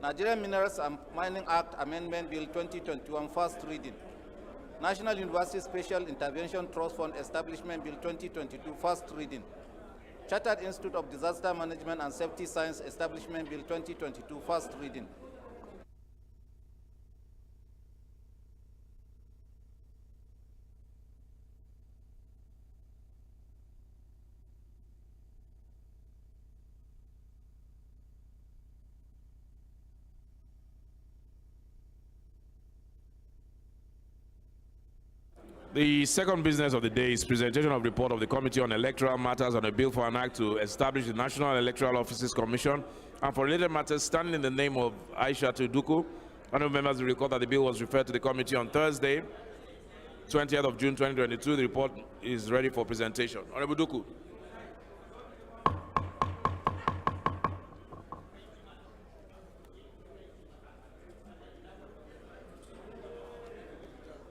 Nigerian Minerals and Mining Act Amendment Bill 2021, first reading. National University Special Intervention Trust Fund Establishment Bill 2022, first reading. Chartered Institute of Disaster Management and Safety Science Establishment Bill 2022, first reading. The second business of the day is presentation of report of the Committee on Electoral Matters on a bill for an act to establish the National Electoral Offices Commission and for related matters standing in the name of Aisha Duku. Honourable members will recall that the bill was referred to the committee on Thursday, 20th of June 2022. The report is ready for presentation. Honourable Duku.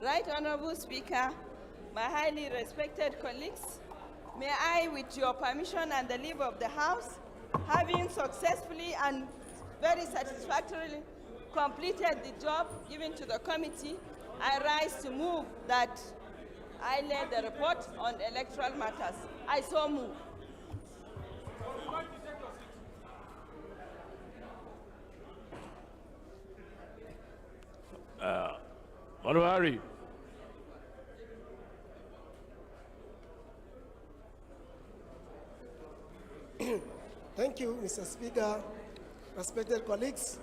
Right Honorable Speaker, my highly respected colleagues, may I, with your permission and the leave of the House, having successfully and very satisfactorily completed the job given to the committee, I rise to move that I led the report on electoral matters. I so move. Honourable Harry. Thank you, Mr. Speaker. Respected colleagues,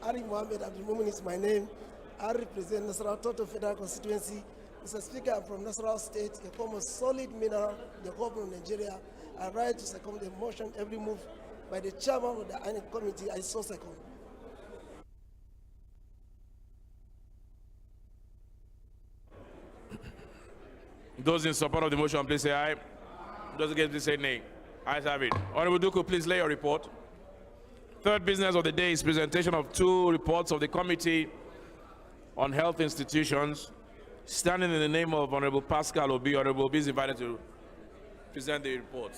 Ari Mohammed Abdul Mumin is my name. I represent Nasarawa Toto Federal Constituency Mr. Speaker, I'm from Nasarawa State, a former solid mineral, the government of Nigeria. I rise to second the motion, every move by the chairman of the INEC committee. I so second. Those in support of the motion, please say aye. Those against, please say nay. Ayes have it. Honorable Duku, please lay your report. Third business of the day is presentation of two reports of the Committee on Health Institutions. Standing in the name of Honorable Pascal Obi, Honorable Obi is invited to present the report.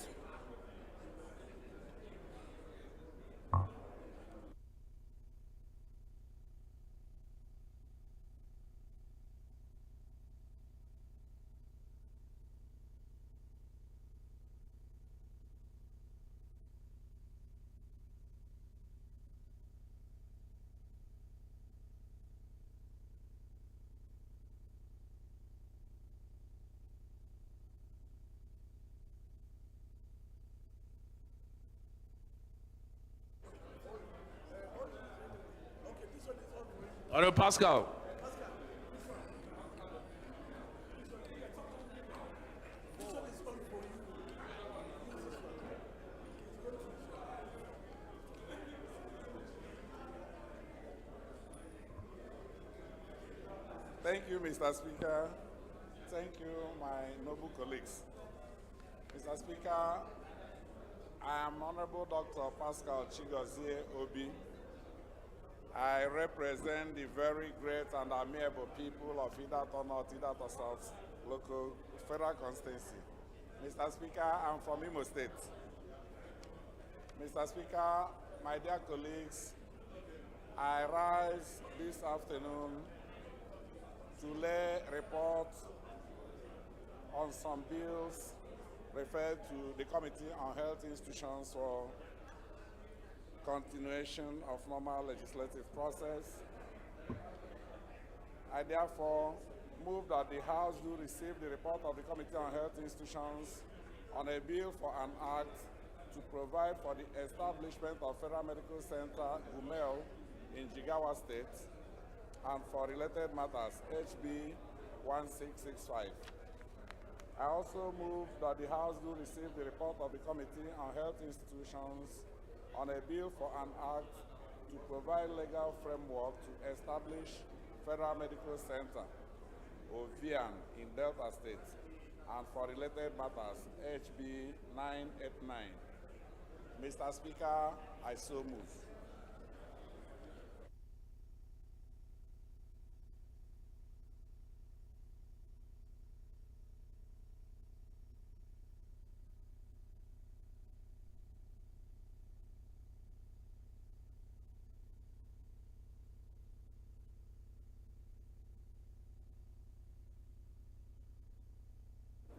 Honorable Pascal. Thank you, Mr. Speaker. Thank you, my noble colleagues. Mr. Speaker, I am Honorable Dr. Pascal Chigozie Obi. I represent the very great and amiable people of Idato North, Idato South local federal constituency. Mr. Speaker, I'm from Imo State. Mr. Speaker, my dear colleagues, I rise this afternoon to lay report on some bills referred to the Committee on Health Institutions for continuation of normal legislative process. I therefore move that the House do receive the report of the Committee on Health Institutions on a bill for an act to provide for the establishment of Federal Medical Center Umel in Jigawa State and for related matters, HB 1665. I also move that the House do receive the report of the Committee on Health Institutions on a bill for an act to provide legal framework to establish Federal Medical Center, OVIAN, in Delta State, and for related matters, HB 989. Mr. Speaker, I so move.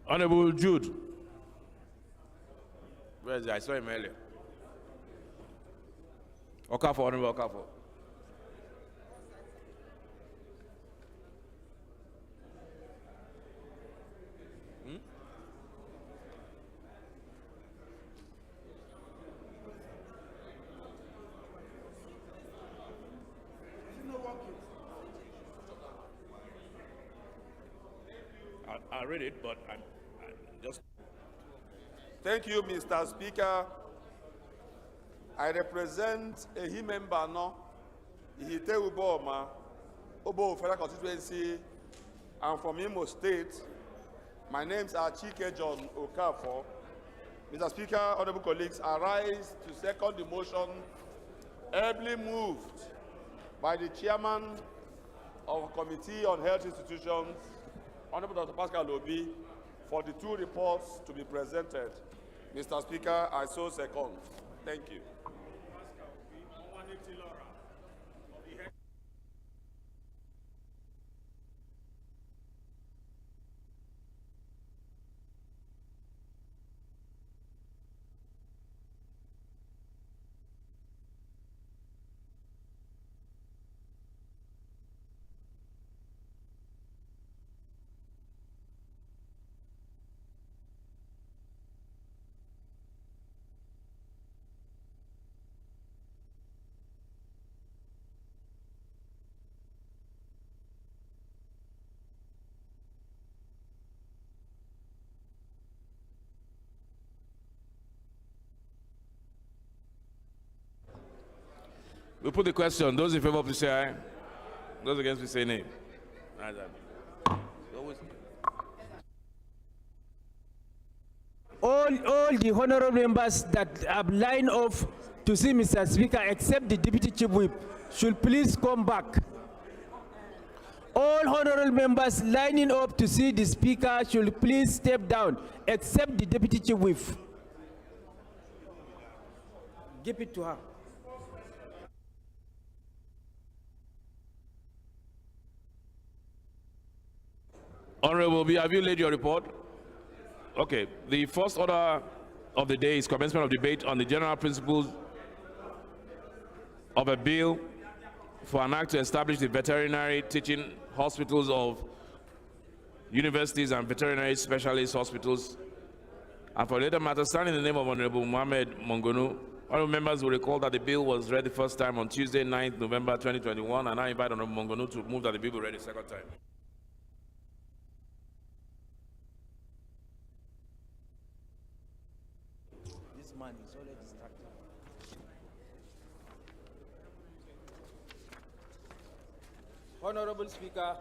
Honorable Jude. Where is he? I saw him earlier. Okafor, Honorable Okafor. I read it, but I'm just... Thank you, Mr. Speaker. I represent Ehimembano, Ihitewuboma, Obo Federal Constituency. I'm from Imo State. My names are Chike John Okafor. Mr. Speaker, honorable colleagues, I rise to second the motion ably moved by the chairman of the Committee on Health Institutions, Honorable Dr. Pascal Obi, for the two reports to be presented. Mr. Speaker, I so second. Thank you. We put the question. Those in favor, please say aye. Those against, please say nay. Ayes have it. All the honorable members that have lined up to see Mr. Speaker, except the Deputy Chief Whip, should please come back. All honorable members lining up to see the Speaker should please step down, except the Deputy Chief Whip. Give it to her. Honorable B, have you laid your report? Okay. The first order of the day is commencement of debate on the general principles of a bill for an act to establish the veterinary teaching hospitals of universities and veterinary specialist hospitals. And for later matters, standing in the name of Honorable Mohammed Mongonu, honorable members will recall that the bill was read the first time on Tuesday, 9th November 2021, and I invite Honorable Mongonu to move that the bill be read the second time. This man is already distracted. Honorable Speaker,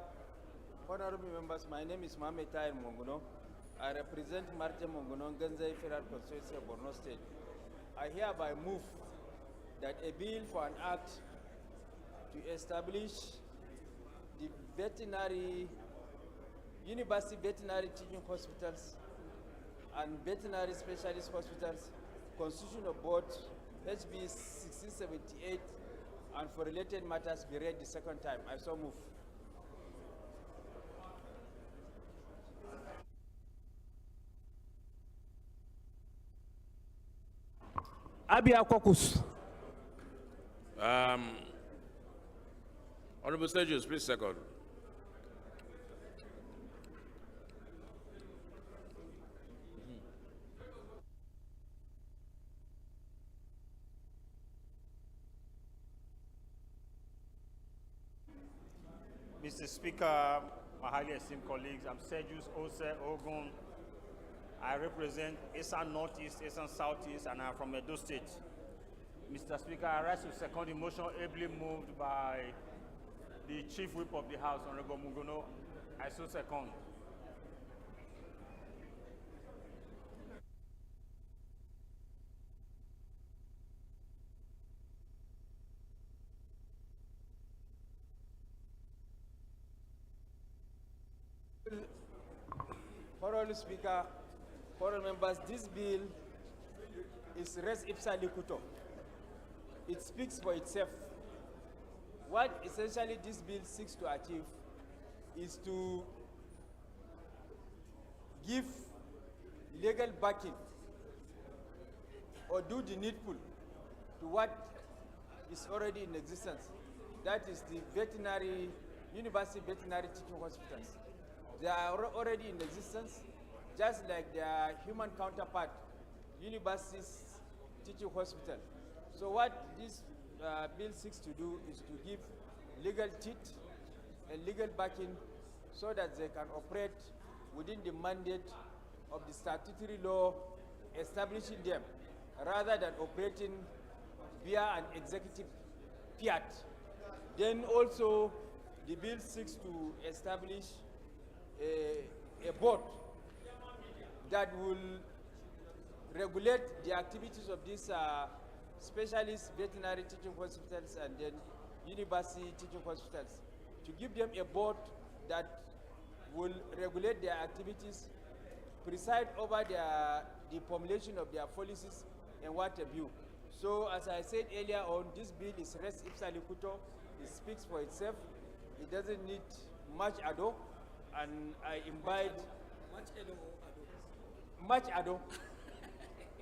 honorable members, my name is Mohamed Tahir Mongono. I represent Martin Mongono, Ganzai Federal Constituency of Borno State. I hereby move that a bill for an act to establish the university veterinary teaching hospitals and veterinary specialist hospitals, Constitution of Board, HB 1678, and for related matters be read the second time. I so move. Abia Caucus. Honorable Sturgis, please second. Mr. Speaker, my highly esteemed colleagues, I'm Sergius Ose Ogun. I represent Eastern Northeast, Eastern Southeast, and I'm from Edo State. Mr. Speaker, I rise to second the motion ably moved by the Chief Whip of the House, Honorable Mugono. I so second. Honorable Speaker, honorable members, this bill is res ipsa liquito. It speaks for itself. What essentially this bill seeks to achieve is to give legal backing or do the needful to what is already in existence. That is the university veterinary teaching hospitals. They are already in existence, just like their human counterpart, universities teaching hospital. So what this bill seeks to do is to give legal teeth and legal backing so that they can operate within the mandate of the statutory law establishing them, rather than operating via an executive fiat. Then also, the bill seeks to establish a board that will regulate the activities of these specialist veterinary teaching hospitals and then university teaching hospitals, to give them a board that will regulate their activities, preside over the formulation of their policies and what have you. So as I said earlier on, this bill is res ipsa liquito. It speaks for itself. It doesn't need much ado. And I invite much ado.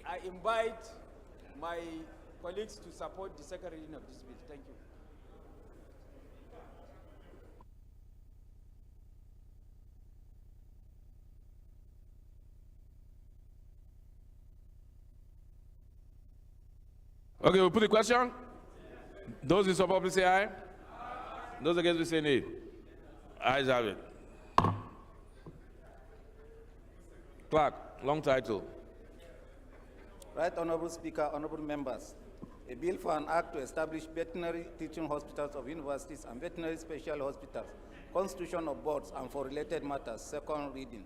I invite my colleagues to support the second reading of this bill. Thank you. Okay, we'll put the question. Those in support, please say aye. Those against, please say nay. Ayes have it. Clerk, long title. Right, Honorable Speaker, honorable members. A bill for an act to establish veterinary teaching hospitals of universities and veterinary special hospitals, constitution of boards, and for related matters. Second reading.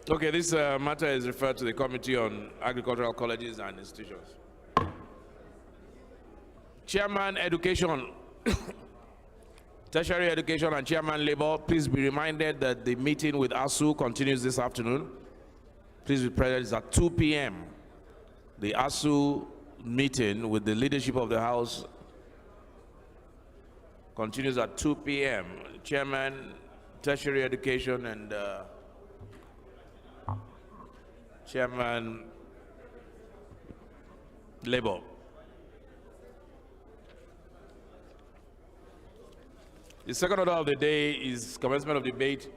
Okay, this matter is referred to the Committee on Agricultural Colleges and Institutions. Chairman Education, Tertiary Education and Chairman Labor, please be reminded that the meeting with ASU continues this afternoon. Please be present, it's at 2 p.m. The ASU meeting with the leadership of the House continues at 2 p.m. Chairman, Tertiary Education and Chairman Labor. The second order of the day is commencement of debate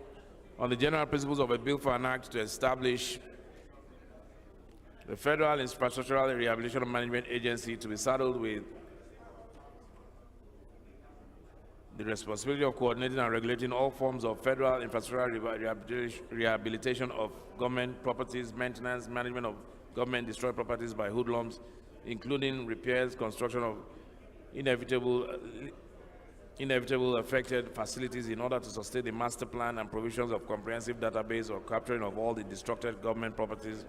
on the general principles of a bill for an act to establish the Federal Infrastructural Rehabilitation Management Agency to be saddled with the responsibility of coordinating and regulating all forms of federal infrastructural rehabilitation of government properties, maintenance, management of government destroyed properties by hoodlums, including repairs, construction of inevitable affected facilities in order to sustain the master plan and provisions of comprehensive database or capturing of all the destructed government properties.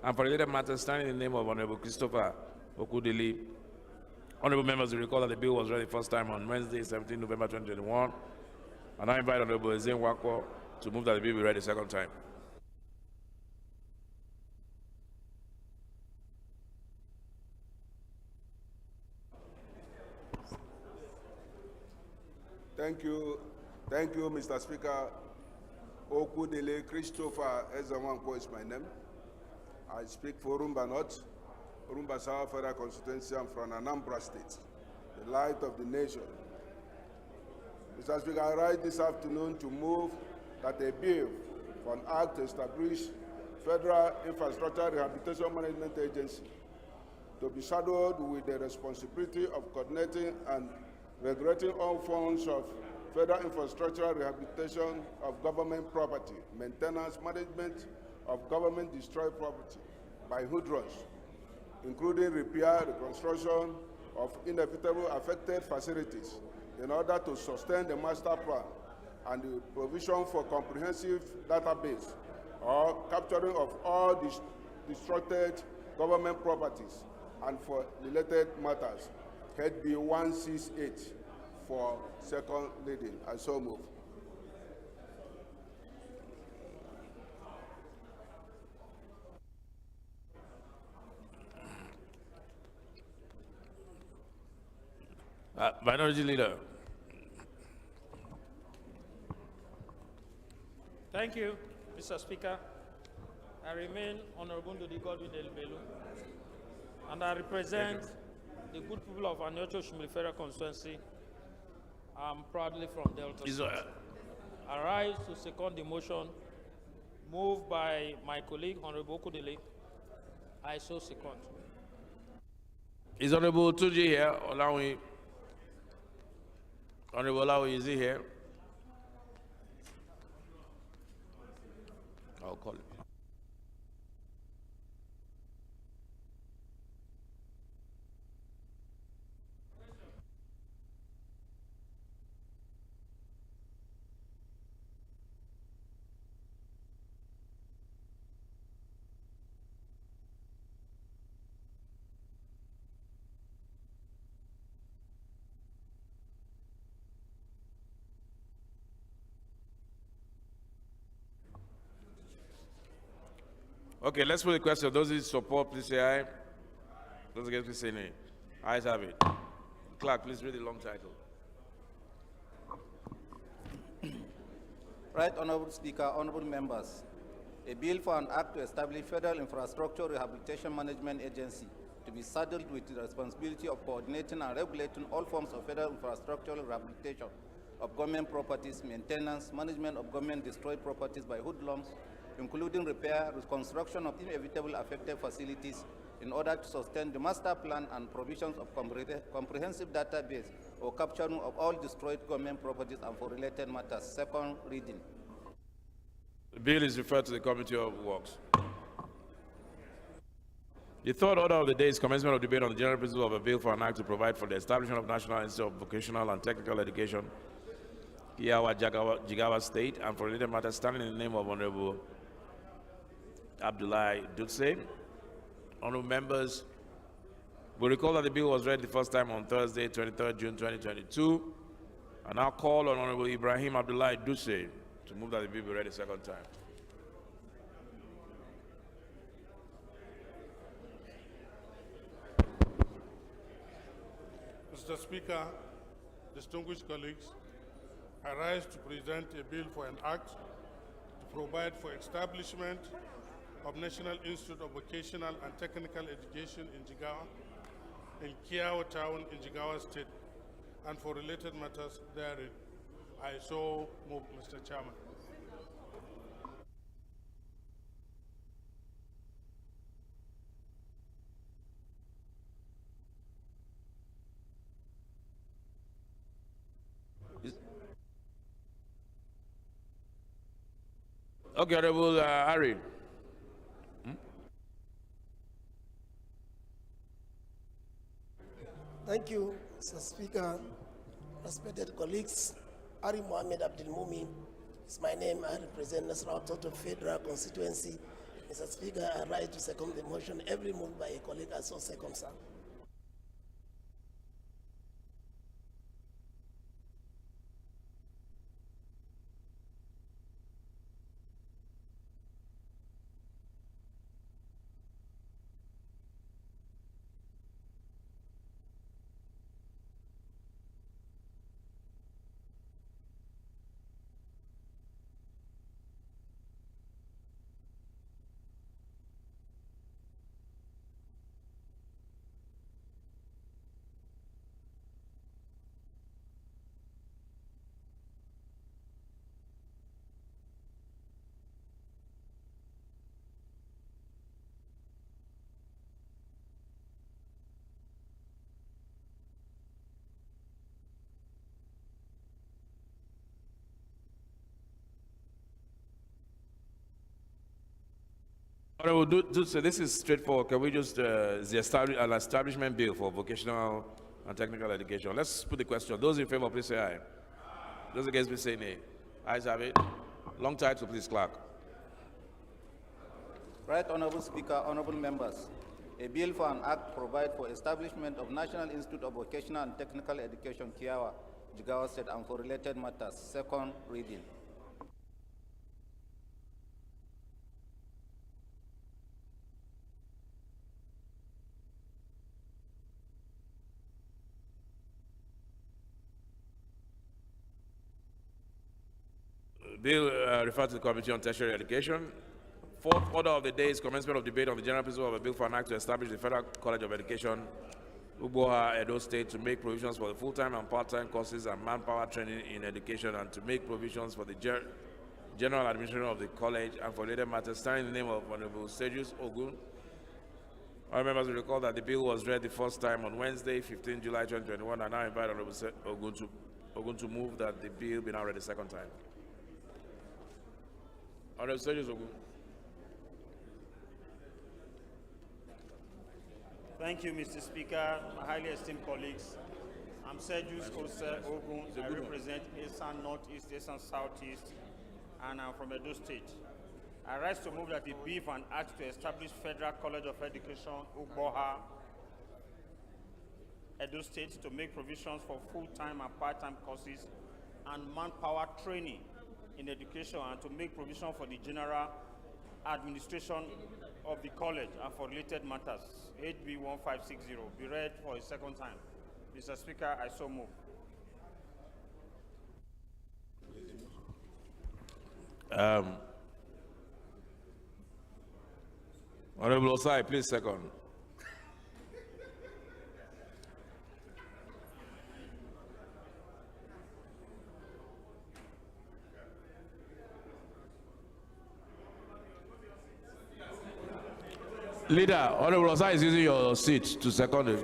And for related matters, standing in the name of Honorable Christopher Okudili, honorable members will recall that the bill was read the first time on Wednesday, 17 November 2021, and I invite Honorable Ezine Wako to move that the bill be read a second time. Thank you, Mr. Speaker. Okudele Christopher Ezewanko is my name. I speak for Orumba North, Orumba South Federal Constituency. I'm from Anambra State, the light of the nation. Mr. Speaker, I rise this afternoon to move that a bill for an act to establish Federal Infrastructure Rehabilitation Management Agency to be saddled with the responsibility of coordinating and regulating all forms of federal infrastructure rehabilitation of government property, maintenance, management of government destroyed property by hoodlums, including repair, reconstruction of inevitable affected facilities in order to sustain the master plan and the provision for comprehensive database or capturing of all destructed government properties and for related matters. Head B 168 for second reading. I so move. Minority Leader. Thank you, Mr. Speaker. I remain Honorable Ndodi Godwin Elbelu, and I represent the good people of Anyocho Shimili Federal Constituency. I'm proudly from Delta State. I rise to second the motion moved by my colleague, Honorable Okudili. I so second. Is Honorable Tuji here? Honorable Olawi, is he here? I'll call him. Okay, let's put the question. Those who support, please say aye. Those against, please say nay. Ayes have it. Clerk, please read the long title. Right Honorable Speaker, honorable members, a bill for an act to establish Federal Infrastructure Rehabilitation Management Agency to be saddled with the responsibility of coordinating and regulating all forms of federal infrastructural rehabilitation of government properties, maintenance, management of government destroyed properties by hoodlums, including repair, reconstruction of inevitable affected facilities in order to sustain the master plan and provisions of comprehensive database or capturing of all destroyed government properties and for related matters. Second reading. The bill is referred to the Committee of Works. The third order of the day is commencement of debate on the general principle of a bill for an act to provide for the establishment of National Institute of Vocational and Technical Education, Kiawa, Jigawa State, and for related matters standing in the name of Honorable Abdullahi Dutse. Honorable members, we recall that the bill was read the first time on Thursday, 23rd June 2022. I now call on Honorable Ibrahim Abdullahi Dutse to move that the bill be read a second time. Mr. Speaker, distinguished colleagues, I rise to present a bill for an act to provide for establishment of National Institute of Vocational and Technical Education in Jigawa, in Kiawa Town in Jigawa State, and for related matters therein. I so move, Mr. Chairman. Okay, Honorable Harry. Thank you, Mr. Speaker. Respected colleagues, Ari Mohammed Abdul Mumin is my name. I represent Nasrallah Toto Federal Constituency. Mr. Speaker, I rise to second the motion. Every moved by a colleague, I so second, sir. Honorable, so this is straightforward. Can we just, an establishment bill for vocational and technical education. Let's put the question. Those in favor, please say aye. Those against, please say nay. Ayes have it. Long title, please, clerk. Right Honorable Speaker, honorable members, a bill for an act provide for establishment of National Institute of Vocational and Technical Education, Kiawa, Jigawa State, and for related matters. Second reading. Bill referred to the Committee on Tertiary Education. Fourth order of the day is commencement of debate on the general principle of a bill for an act to establish the Federal College of Education, Ugboha, Edo State, to make provisions for the full-time and part-time courses and manpower training in education, and to make provisions for the general administration of the college and for related matters, standing in the name of Honorable Sejus Ogun. All members will recall that the bill was read the first time on Wednesday, 15 July 2021, and now invite Honorable Ogun to move that the bill be now read the second time. Honorable Sejus Ogun. Thank you, Mr. Speaker, my highly esteemed colleagues. I'm Sejus Ogun. I represent Eastern Northeast, Eastern Southeast, and I'm from Edo State. I rise to move that the bill for an act to establish Federal College of Education, Ugboha, Edo State, to make provisions for full-time and part-time courses and manpower training in education, and to make provision for the general administration of the college and for related matters. HB 1560 be read for a second time. Mr. Speaker, I so move. Honorable Osai, please second. Leader, Honorable Osai is using your seat to second it.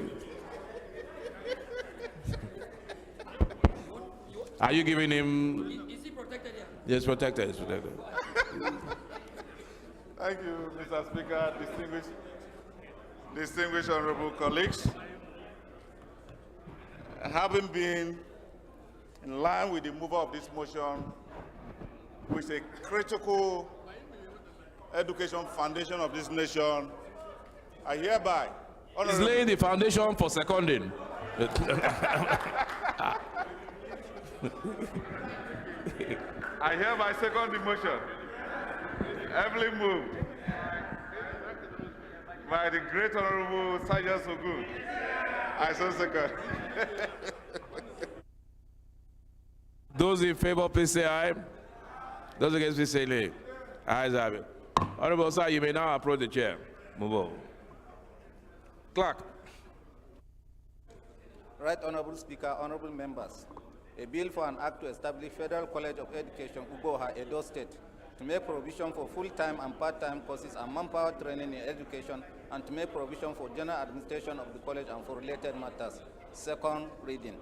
Are you giving him? Is he protected here? Yes, protected. It's protected. Thank you, Mr. Speaker, distinguished honorable colleagues. Having been in line with the mover of this motion, with a critical education foundation of this nation, I hereby... He's laying the foundation for seconding. I hereby second the motion. Heavily moved by the great honorable Sergeant Sogun. I so second. Those in favor, please say aye. Those against, please say nay. Ayes have it. Honorable sir, you may now approach the chair. Move on. Clerk. Right Honorable Speaker, honorable members, a bill for an act to establish Federal College of Education, Uboha, Edo State, to make provision for full-time and part-time courses and manpower training in education, and to make provision for general administration of the college and for related matters. Second reading.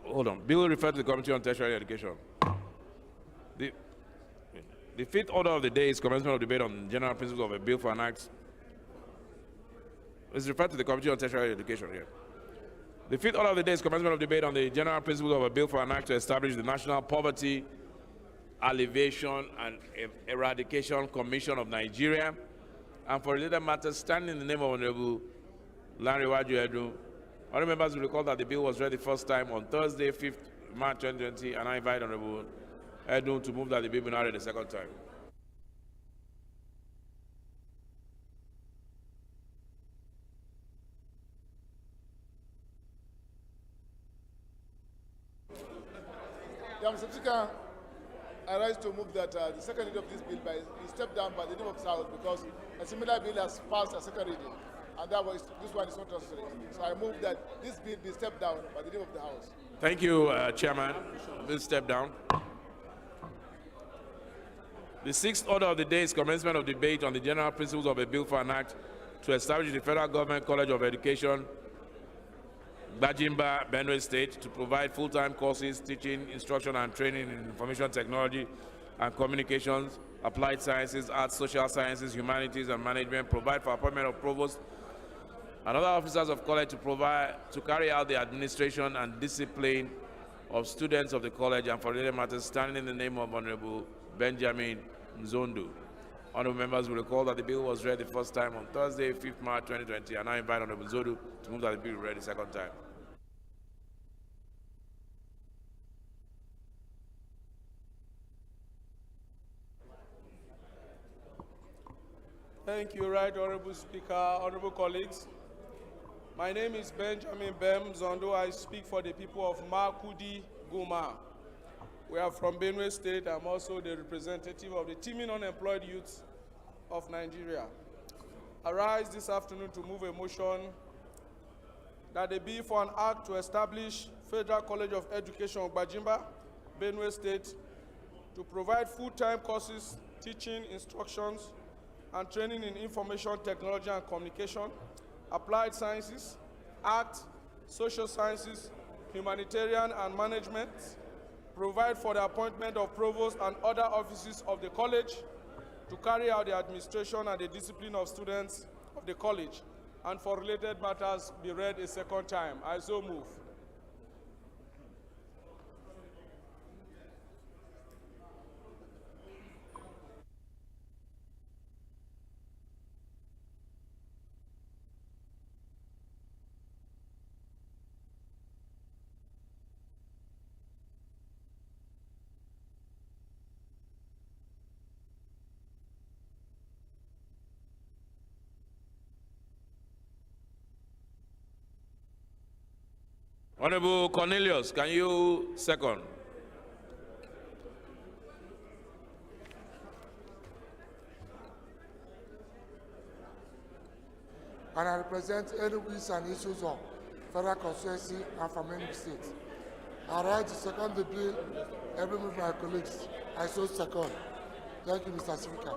Hold on. Bill referred to the Committee on Tertiary Education. The fifth order of the day is commencement of debate on general principles of a bill for an act. It's referred to the Committee on Tertiary Education here. The fifth order of the day is commencement of debate on the general principles of a bill for an act to establish the National Poverty Alleviation and Eradication Commission of Nigeria, and for related matters, standing in the name of Honorable Lanrewaju Edu. Other members will recall that the bill was read the first time on Thursday, 5th March 2020, and I invite Honorable Edu to move that the bill be now read the second time. Mr. Speaker, I rise to move that the second reading of this bill be stepped down by the name of the House, because a similar bill has passed a second reading, and this one is not necessary. So I move that this bill be stepped down by the name of the House. Thank you, Chairman. Bill step down. The sixth order of the day is commencement of debate on the general principles of a bill for an act to establish the Federal Government College of Education, Bajimba, Benue State, to provide full-time courses, teaching, instruction, and training in information technology and communications, applied sciences, arts, social sciences, humanities, and management, provide for appointment of provost and other officers of college to carry out the administration and discipline of students of the college, and for related matters, standing in the name of Honorable Benjamin Mzondu. Honorable members will recall that the bill was read the first time on Thursday, 5th March 2020, and I invite Honorable Mzondu to move that the bill be read the second time. Thank you, Right Honorable Speaker, honorable colleagues. My name is Benjamin Bem Zondo. I speak for the people of Makudi Guma. We are from Benue State. I'm also the representative of the teeming unemployed youth of Nigeria. I rise this afternoon to move a motion that the bill for an act to establish Federal College of Education, Bajimba, Benue State, to provide full-time courses, teaching, instructions, and training in information technology and communication, applied sciences, art, social sciences, humanitarian and management, provide for the appointment of provost and other offices of the college to carry out the administration and the discipline of students of the college, and for related matters be read a second time. I so move. Honorable Cornelius, can you second? And I represent enemies and issues of federal constituency and from any state. I rise to second the bill, every of my colleagues. I so second. Thank you, Mr. Speaker.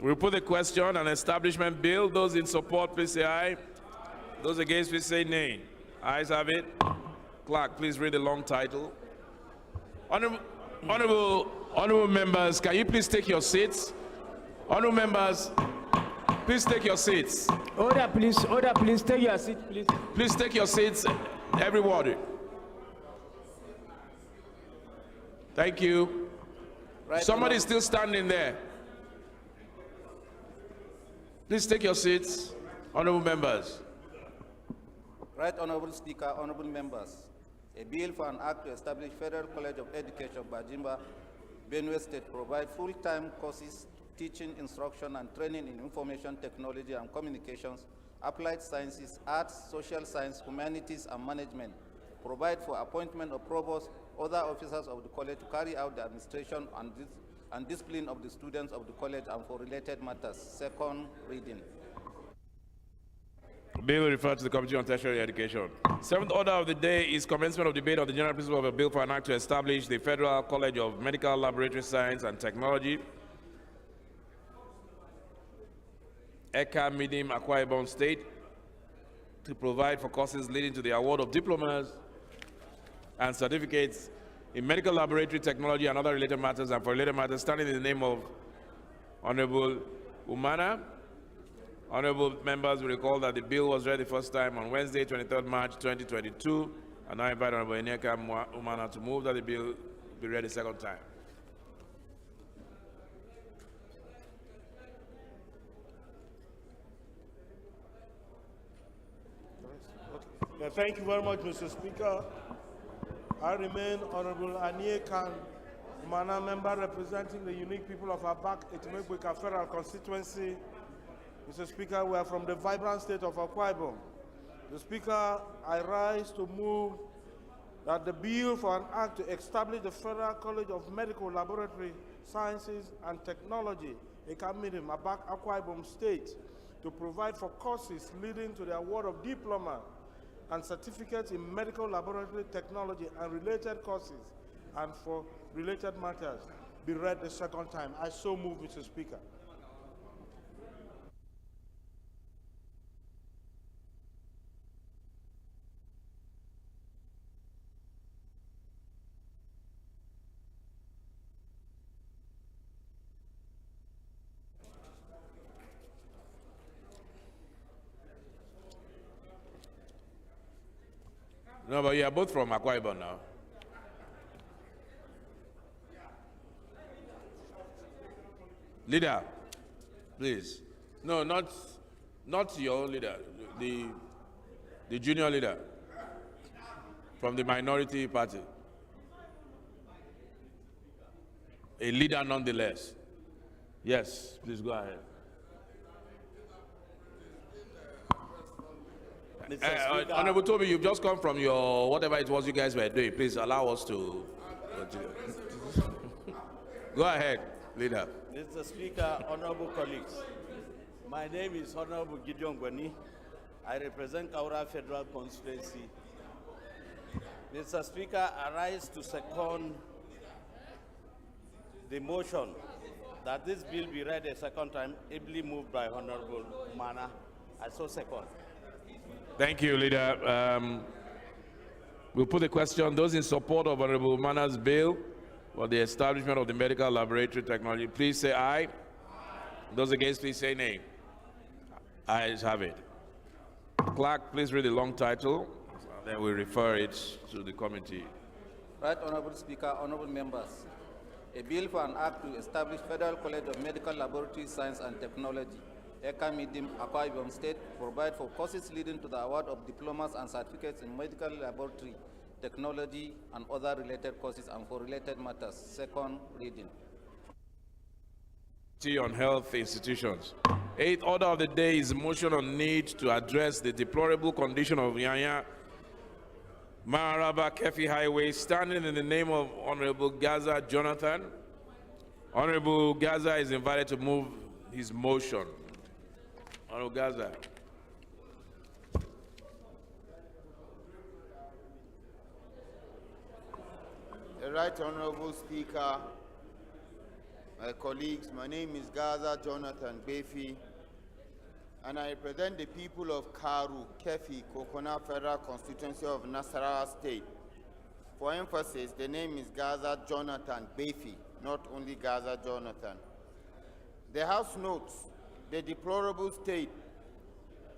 We'll put the question on establishment bill. Those in support, please say aye. Those against, please say nay. Ayes have it. Clerk, please read the long title. Honorable members, can you please take your seats? Honorable members, please take your seats. Order, please, take your seat, please. Please take your seats, everybody. Thank you. Right, Somebody is still standing there. Please take your seats, honorable members. Right Honorable Speaker, honorable members, a bill for an act to establish Federal College of Education, Bajimba, Benue State, provide full-time courses, teaching, instruction, and training in information technology and communications, applied sciences, arts, social science, humanities, and management, provide for appointment of provost, other officers of the college to carry out the administration and discipline of the students of the college and for related matters. Second reading. Bill referred to the Committee on Tertiary Education. Seventh order of the day is commencement of debate on the general principle of a bill for an act to establish the Federal College of Medical Laboratory Science and Technology, Eka Midim, Akwa Ibom State, to provide for courses leading to the award of diplomas and certificates in medical laboratory technology and other related matters, and for related matters, standing in the name of Honorable Umana. Honorable members will recall that the bill was read the first time on Wednesday, 23rd March 2022, and I invite Honorable Eneka Umana to move that the bill be read a second time. Thank you very much, Mr. Speaker. I remain Honorable Aniyekan Umana, member representing the unique people of Abak, Etimegweka Federal Constituency. Mr. Speaker, we are from the vibrant state of Akwa Ibom. Mr. Speaker, I rise to move that the bill for an act to establish the Federal College of Medical Laboratory Sciences and Technology, Ekamirim, Abak, Akwa Ibom State, to provide for courses leading to the award of diploma and certificates in medical laboratory technology and related courses and for related matters be read the second time. I so move, Mr. Speaker. No, but you are both from Akwa Ibom now. Leader, please. No, not your leader. The junior leader from the minority party. A leader nonetheless. Yes, please go ahead. Honorable Toby, you've just come from your whatever it was you guys were doing. Please allow us to continue. Go ahead, leader. Mr. Speaker, honorable colleagues, my name is Honorable Gideon Gwani. I represent Kaura Federal Constituency. Mr. Speaker, I rise to second the motion that this bill be read a second time, ably moved by Honorable Mana. I so second. Thank you, leader. We'll put the question. Those in support of Honorable Mana's bill for the establishment of the medical laboratory technology, please say aye. Those against, please say nay. Ayes have it. Clerk, please read the long title, then we refer it to the committee. Right, Honorable Speaker, honorable members. A bill for an act to establish Federal College of Medical Laboratory Science and Technology, Eka Midim, Akwa Ibom State, provide for courses leading to the award of diplomas and certificates in medical laboratory technology and other related courses and for related matters. Second reading. On health institutions. Eighth order of the day is motion on need to address the deplorable condition of Yanya Maraba Kefi Highway, standing in the name of Honorable Gaza Jonathan. Honorable Gaza is invited to move his motion. Honorable Gaza. The Right Honorable Speaker, my colleagues, my name is Gaza Jonathan Befi, and I represent the people of Karu, Kefi, Kokona Federal Constituency of Nasarawa State. For emphasis, the name is Gaza Jonathan Befi, not only Gaza Jonathan. The House notes the deplorable state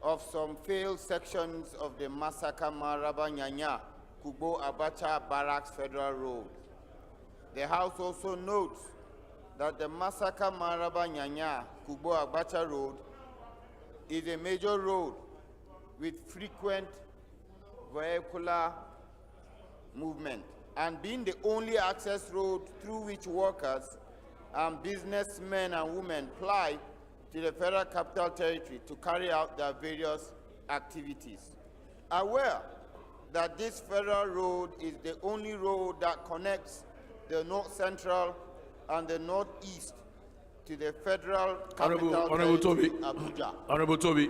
of some failed sections of the Masaka Maraba Nyanya Kubo Abacha Barracks Federal Road. The House also notes that the Masaka Maraba Nyanya Kubo Abacha Road is a major road with frequent vehicular movement, and being the only access road through which workers and businessmen and women ply to the Federal Capital Territory to carry out their various activities. Aware that this federal road is the only road that connects the North Central and the Northeast to the Federal Capital Territory, Abuja. Honorable Toby.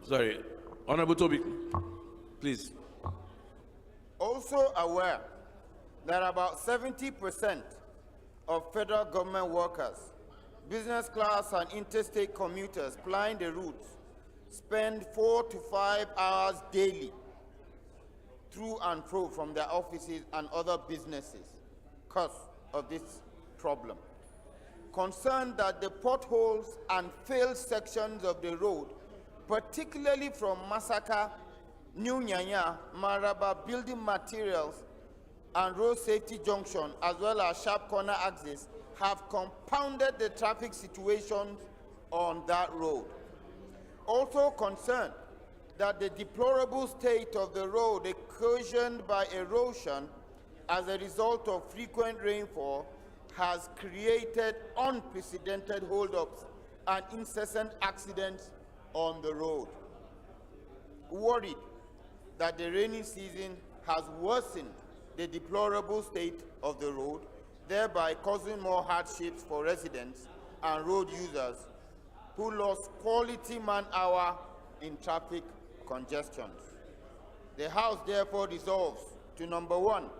Sorry. Honorable Toby, please. Also aware that about 70% of federal government workers, business class and interstate commuters plying the routes spend 4 to 5 hours daily through and fro from their offices and other businesses because of this problem. Concerned that the potholes and failed sections of the road, particularly from Masaka, New Nyanya, Maraba building materials, and road safety junction, as well as sharp corner axis, have compounded the traffic situations on that road. Also concerned that the deplorable state of the road occasioned by erosion as a result of frequent rainfall has created unprecedented holdups and incessant accidents on the road. Worried that the rainy season has worsened the deplorable state of the road, thereby causing more hardships for residents and road users who lost quality man-hour in traffic congestions. The House therefore resolves to, number one,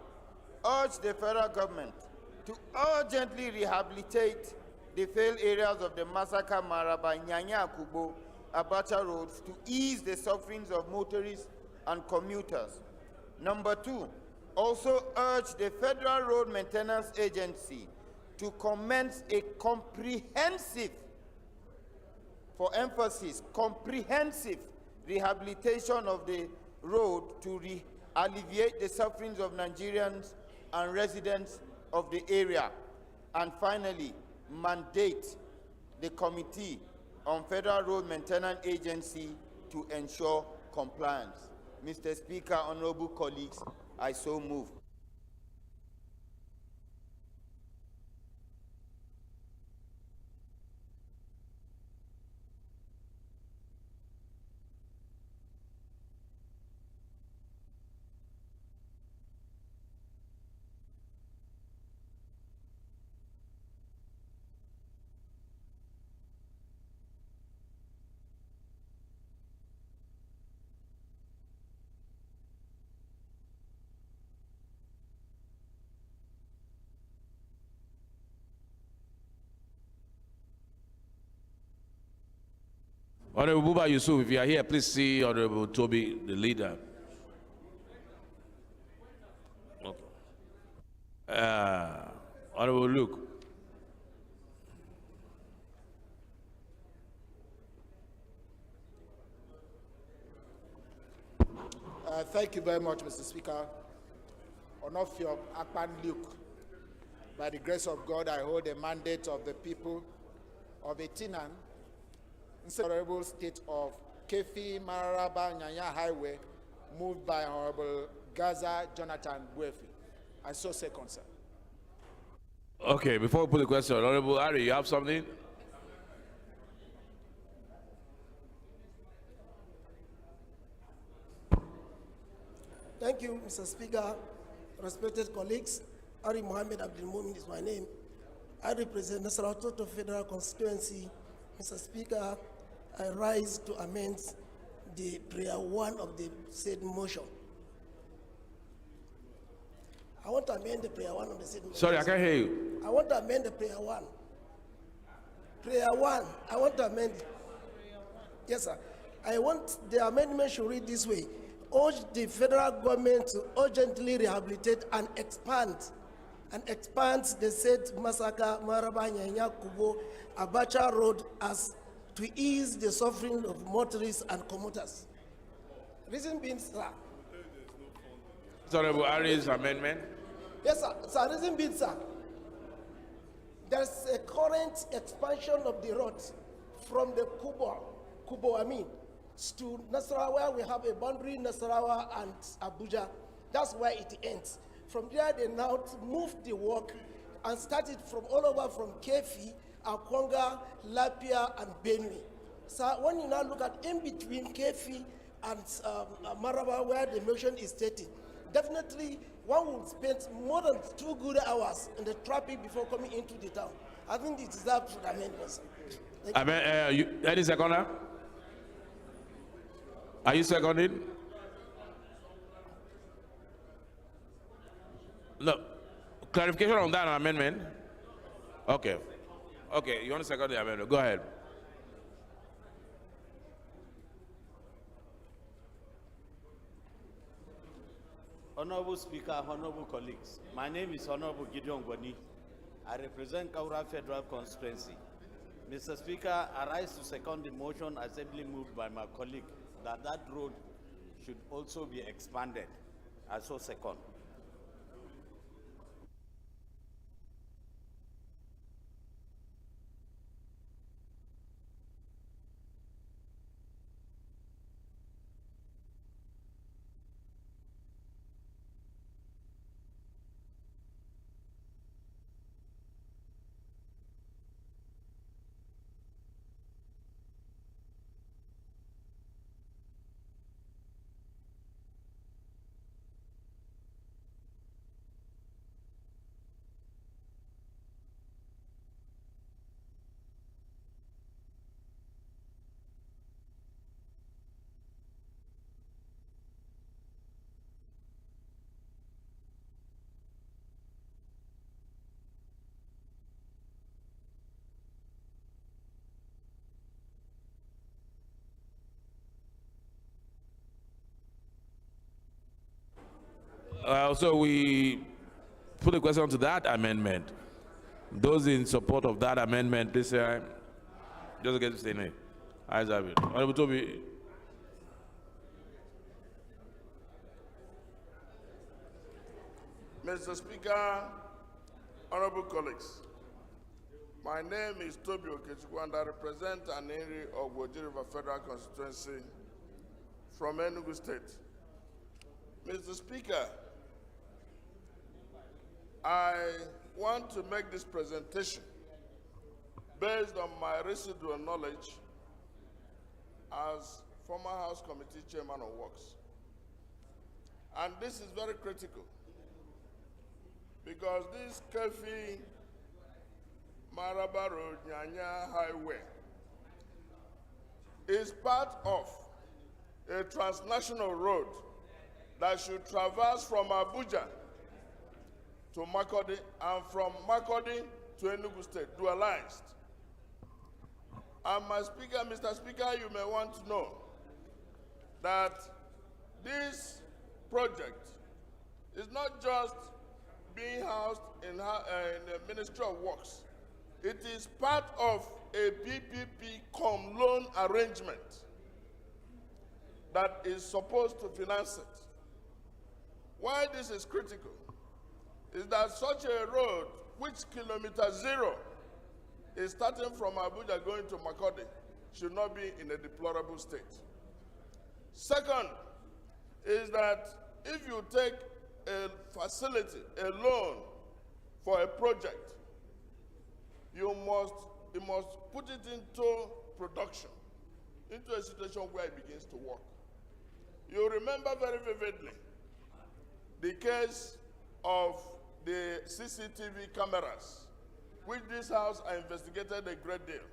urge the federal government to urgently rehabilitate the failed areas of the Masaka, Maraba, Nyanya, Kubo, Abacha roads to ease the sufferings of motorists and commuters. Number two, also urge the Federal Road Maintenance Agency to commence a comprehensive, for emphasis, comprehensive rehabilitation of the road to alleviate the sufferings of Nigerians and residents of the area. And finally, mandate the Committee on Federal Road Maintenance Agency to ensure compliance. Mr. Speaker, honorable colleagues, I so move. Honorable Buba Yusuf, if you are here, please see Honorable Toby, the leader. Okay. Honorable Luke. Thank you very much, Mr. Speaker. Onofio Akpan Luke. By the grace of God, I hold a mandate of the people of Etinan, Honorable State of Kefi Mararaba Nyanya Highway, moved by Honorable Gaza Jonathan Buefi. I so second, sir. Okay, before we put the question, Honorable Ari, you have something? Thank you, Mr. Speaker. Respected colleagues, Ari Mohammed Abdul Mumin is my name. I represent Nasarawa Total Federal Constituency. Mr. Speaker, I rise to amend the prayer 1 of the said motion. I want to amend the prayer 1 of the said motion. Sorry, I can't hear you. I want to amend the prayer 1. Prayer 1, I want to amend it. Yes, sir. I want the amendment should read this way. Urge the federal government to urgently rehabilitate and expand the said Masaka, Maraba, Nyanya, Kubo, Abacha Road as to ease the suffering of motorists and commuters. Reason being, sir. Honorable Ari's amendment. Yes, sir. Sir, reason being, sir. There's a current expansion of the road from the Kubo, to Nasarawa, where we have a boundary, Nasarawa and Abuja. That's where it ends. From there, they now moved the work and started from all over, from Kefi, Akwanga, Lapia, and Benue. So when you now look at in between Kefi and Maraba, where the motion is stated, definitely one would spend more than 2 good hours in the traffic before coming into the town. I think it deserves for the amendments. Any seconder? Are you seconding? No. Clarification on that amendment? Okay. Okay, you want to second the amendment? Go ahead. Honorable Speaker, honorable colleagues, my name is Honorable Gideon Gwani. I represent Kaura Federal Constituency. Mr. Speaker, I rise to second the motion assembly moved by my colleague that road should also be expanded. I so second. So we put a question to that amendment. Those in support of that amendment, please say aye. Just get to say nay. Ayes have it. Honorable Toby. Mr. Speaker, honorable colleagues, my name is Toby Okechukwu and I represent an area of Woji River Federal Constituency from Enugu State. Mr. Speaker, I want to make this presentation based on my residual knowledge as former House Committee Chairman on Works. And this is very critical because this Kefi Maraba Road Nyanya Highway is part of a transnational road that should traverse from Abuja to Makurdi and from Makurdi to Enugu State, dualized. And Mr. Speaker, you may want to know that this project is not just being housed in the Ministry of Works. It is part of a PPP loan arrangement that is supposed to finance it. Why this is critical is that such a road, which kilometer zero is starting from Abuja going to Makurdi, should not be in a deplorable state. Second is that if you take a facility, a loan for a project, you must put it into production, into a situation where it begins to work. You remember very vividly the case of the CCTV cameras, which this House investigated a great deal.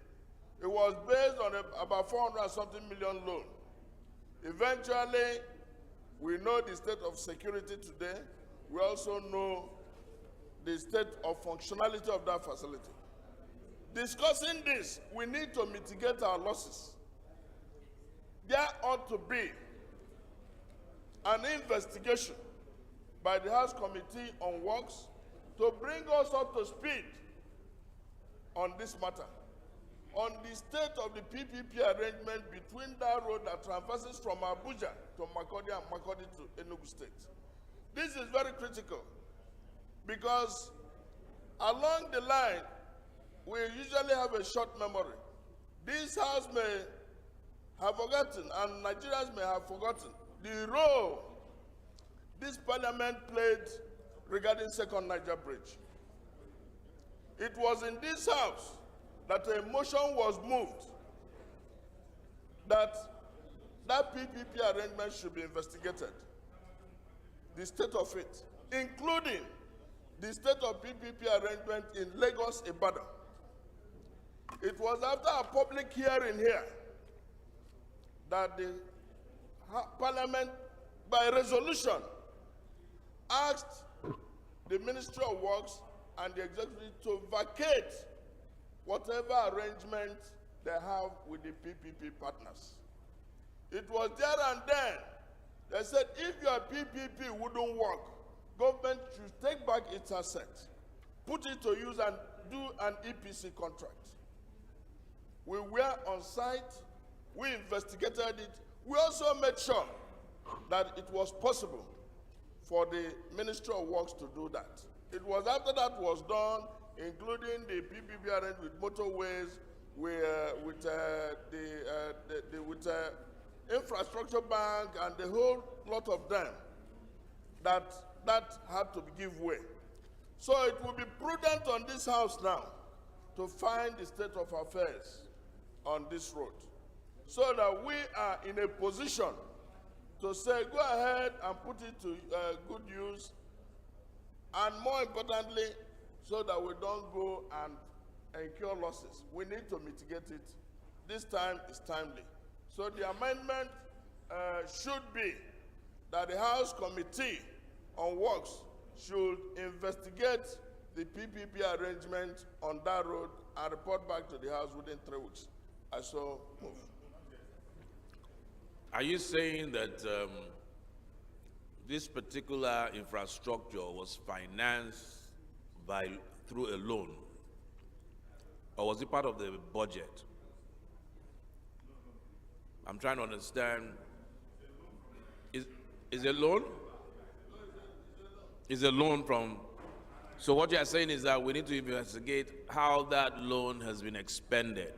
It was based on about 400-something million loan. Eventually, we know the state of security today. We also know the state of functionality of that facility. Discussing this, we need to mitigate our losses. There ought to be an investigation by the House Committee on Works to bring us up to speed on this matter, on the state of the PPP arrangement between that road that traverses from Abuja to Makurdi and Makurdi to Enugu State. This is very critical because along the line, we usually have a short memory. This House may have forgotten, and Nigerians may have forgotten, the role this Parliament played regarding Second Niger Bridge. It was in this House that a motion was moved that that PPP arrangement should be investigated, the state of it, including the state of PPP arrangement in Lagos, Ibadan. It was after a public hearing here that the Parliament, by resolution, asked the Ministry of Works and the Executive to vacate whatever arrangement they have with the PPP partners. It was there and then they said if your PPP wouldn't work, government should take back its assets, put it to use and do an EPC contract. We were on site, we investigated it, we also made sure that it was possible for the Ministry of Works to do that. It was after that was done, including the PPP arrangement with motorways, with infrastructure bank and the whole lot of them, that had to give way. So it will be prudent on this House now to find the state of affairs on this road, so that we are in a position to say, go ahead and put it to good use, and more importantly, so that we don't go and incur losses. We need to mitigate it. This time is timely. So the amendment should be that the House Committee on Works should investigate the PPP arrangement on that road and report back to the House within 3 weeks. I so move. Are you saying that this particular infrastructure was financed through a loan, or was it part of the budget? I'm trying to understand. Is it a loan? It's a loan from. So what you are saying is that we need to investigate how that loan has been expended.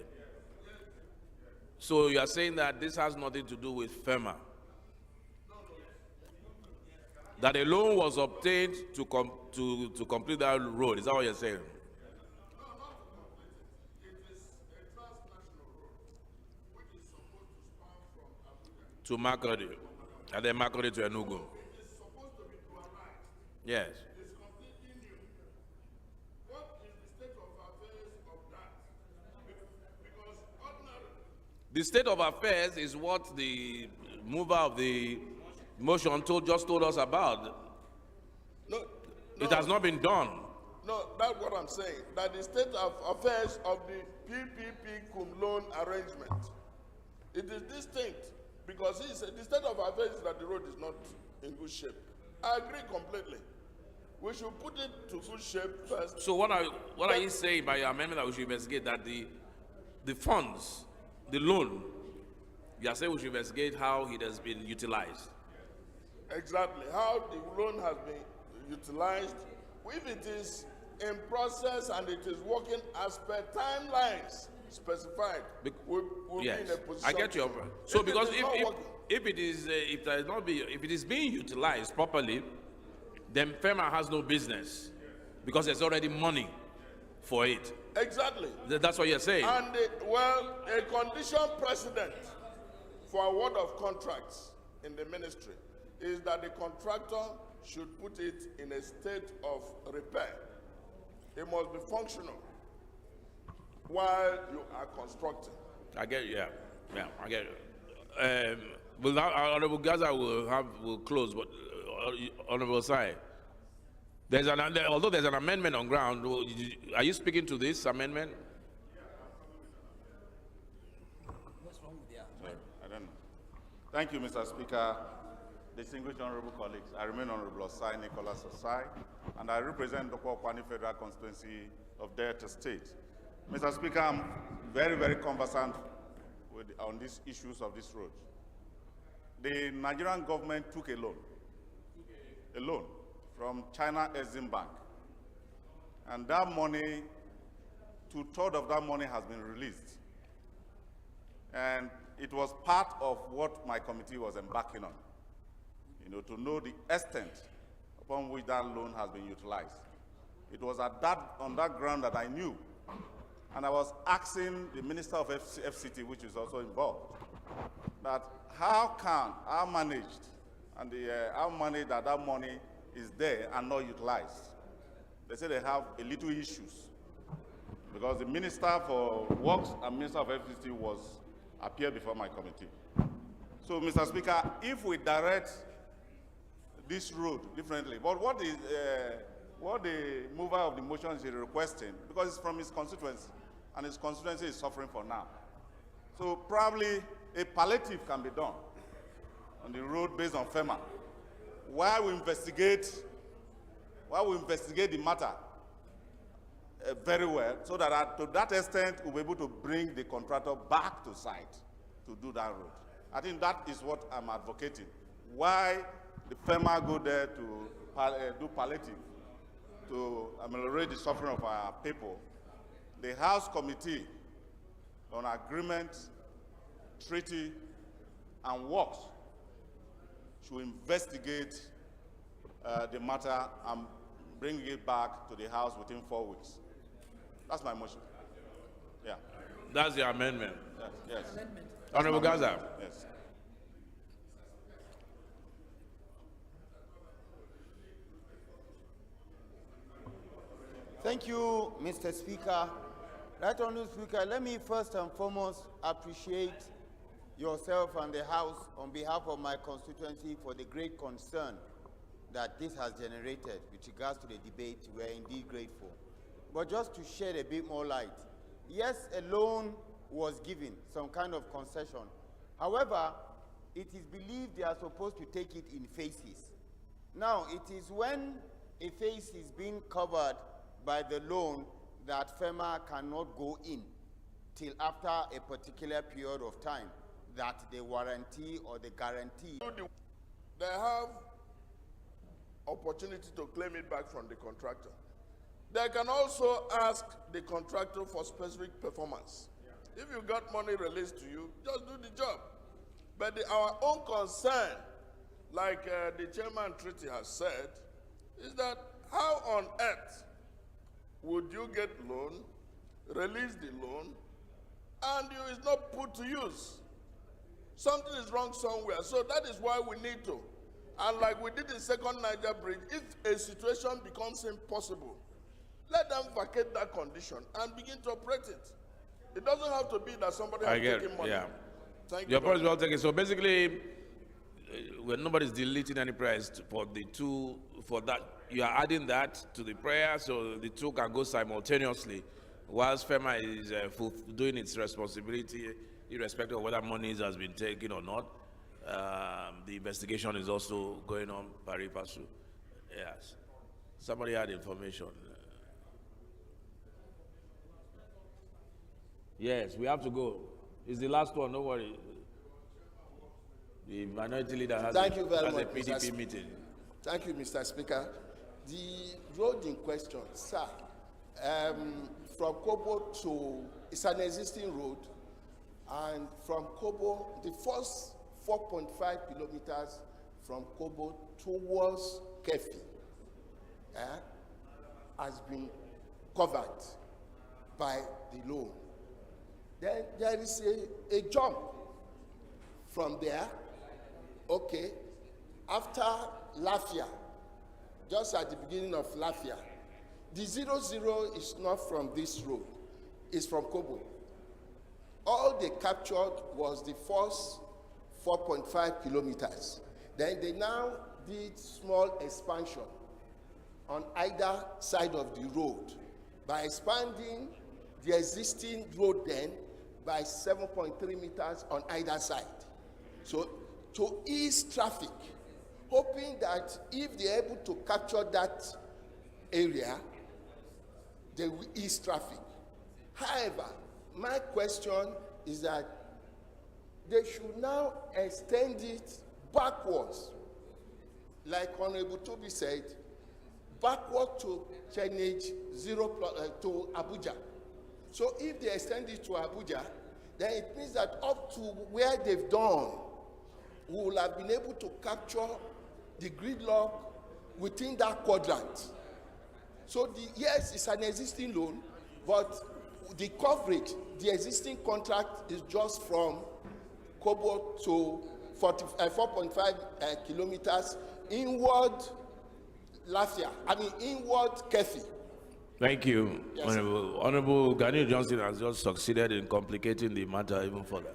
So you are saying that this has nothing to do with FEMA. That a loan was obtained to complete that road. Is that what you're saying? To Makurdi, and then Makurdi to Enugu. Yes. The state of affairs is what the mover of the motion just told us about. No, it has not been done. No, that's what I'm saying. That the state of affairs of the PPP cum loan arrangement, it is distinct because the state of affairs is that the road is not in good shape. I agree completely. We should put it to good shape first. So what are you saying by your amendment that we should investigate that the funds, the loan, you are saying we should investigate how it has been utilized? Exactly, how the loan has been utilized. If it is in process and it is working as per timelines specified, we'll yes, be in a position. I get your point. So because if it is being utilized properly, then FEMA has no business because there's already money for it. Exactly. That's what you're saying. And a condition precedent for award of contracts in the ministry is that the contractor should put it in a state of repair. It must be functional while you are constructing. I get you. Yeah, I get it. Well, now Honorable Gaza will close, but Honorable Sai, although there's an amendment on ground, are you speaking to this amendment? What's wrong with the I don't know. Thank you, Mr. Speaker. Distinguished honorable colleagues, I remain Honorable Osai Nicholas Osai, and I represent the Kwani Federal Constituency of Delta State. Mr. Speaker, I'm very, very conversant on these issues of this road. The Nigerian government took a loan from China Exim Bank, and that money, 2/3 of that money has been released. And it was part of what my committee was embarking on, to know the extent upon which that loan has been utilized. It was on that ground that I knew. And I was asking the Minister of FCT, which is also involved, that how can I manage and how manage that money is there and not utilized? They say they have a little issues because the Minister for Works and Minister of FCT appeared before my committee. So, Mr. Speaker, if we direct this road differently, but what the mover of the motion is requesting, because it's from his constituency, and his constituency is suffering for now. So probably a palliative can be done on the road based on FEMA, while we investigate the matter very well, so that to that extent we'll be able to bring the contractor back to site to do that road. I think that is what I'm advocating. Why the FEMA go there to do palliative, to ameliorate the suffering of our people. The House Committee on Agreement, Treaty, and Works should investigate the matter and bring it back to the House within 4 weeks. That's my motion. Yeah. That's the amendment. Yes. Honorable Gaza. Yes. Thank you, Mr. Speaker. Right Honourable Speaker, let me first and foremost appreciate yourself and the House on behalf of my constituency for the great concern that this has generated with regards to the debate. We are indeed grateful. But just to shed a bit more light, yes, a loan was given, some kind of concession. However, it is believed they are supposed to take it in phases. Now, it is when a phase is being covered by the loan that FEMA cannot go in till after a particular period of time that the warranty or the guarantee. They have opportunity to claim it back from the contractor. They can also ask the contractor for specific performance. If you got money released to you, just do the job. But our own concern, like the chairman treaty has said, is that how on earth would you get loan, release the loan, and you is not put to use? Something is wrong somewhere. So that is why we need to. And like we did in Second Niger Bridge, if a situation becomes impossible, let them vacate that condition and begin to operate it. It doesn't have to be that somebody has taken money. Yeah. Thank Your you. point is well taken. So basically, when nobody's deleting any prayers for the two, for that, you are adding that to the prayer, so the two can go simultaneously, whilst FEMA is doing its responsibility, irrespective of whether money has been taken or not. The investigation is also going on pari passu. Yes. Somebody had information. Yes, we have to go. It's the last one, don't worry. The minority leader has, Thank you very has much, a PDP meeting. Thank you, Mr. Speaker. The road in question, sir, from Kobo to, it's an existing road, and from Kobo, the first 4.5 kilometers from Kobo towards Kefi has been covered by the loan. Then there is a jump from there, okay, after Lafia, just at the beginning of Lafia. The 00 is not from this road, it's from Kobo. All they captured was the first 4.5 kilometers. Then they now did small expansion on either side of the road by expanding the existing road then by 7.3 meters on either side. So to ease traffic, hoping that if they're able to capture that area, they will ease traffic. However, my question is that they should now extend it backwards, like Honorable Toby said, backward to Chenage to Abuja. So if they extend it to Abuja, then it means that up to where they've done, we will have been able to capture the gridlock within that quadrant. So yes, it's an existing loan, but the coverage, the existing contract is just from Kobo to 4.5 kilometers inward Lafia, inward Kefi. Thank you, Yes, Honorable. Honorable Gani Johnson has just succeeded in complicating the matter even further.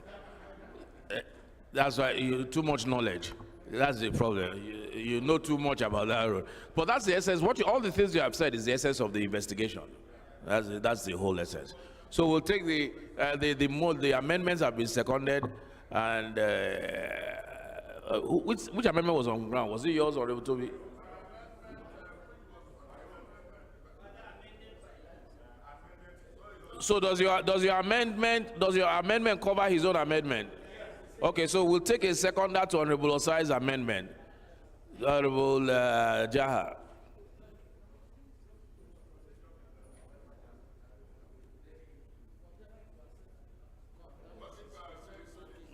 That's why you too much knowledge. That's the problem. You know too much about that road. But that's the essence. All the things you have said is the essence of the investigation. That's the whole essence. So we'll take the amendments have been seconded, and which amendment was on ground? Was it yours or Toby? So does your amendment cover his own amendment? Okay, so we'll take a seconder to Honorable Osai's amendment. Honorable Jaha.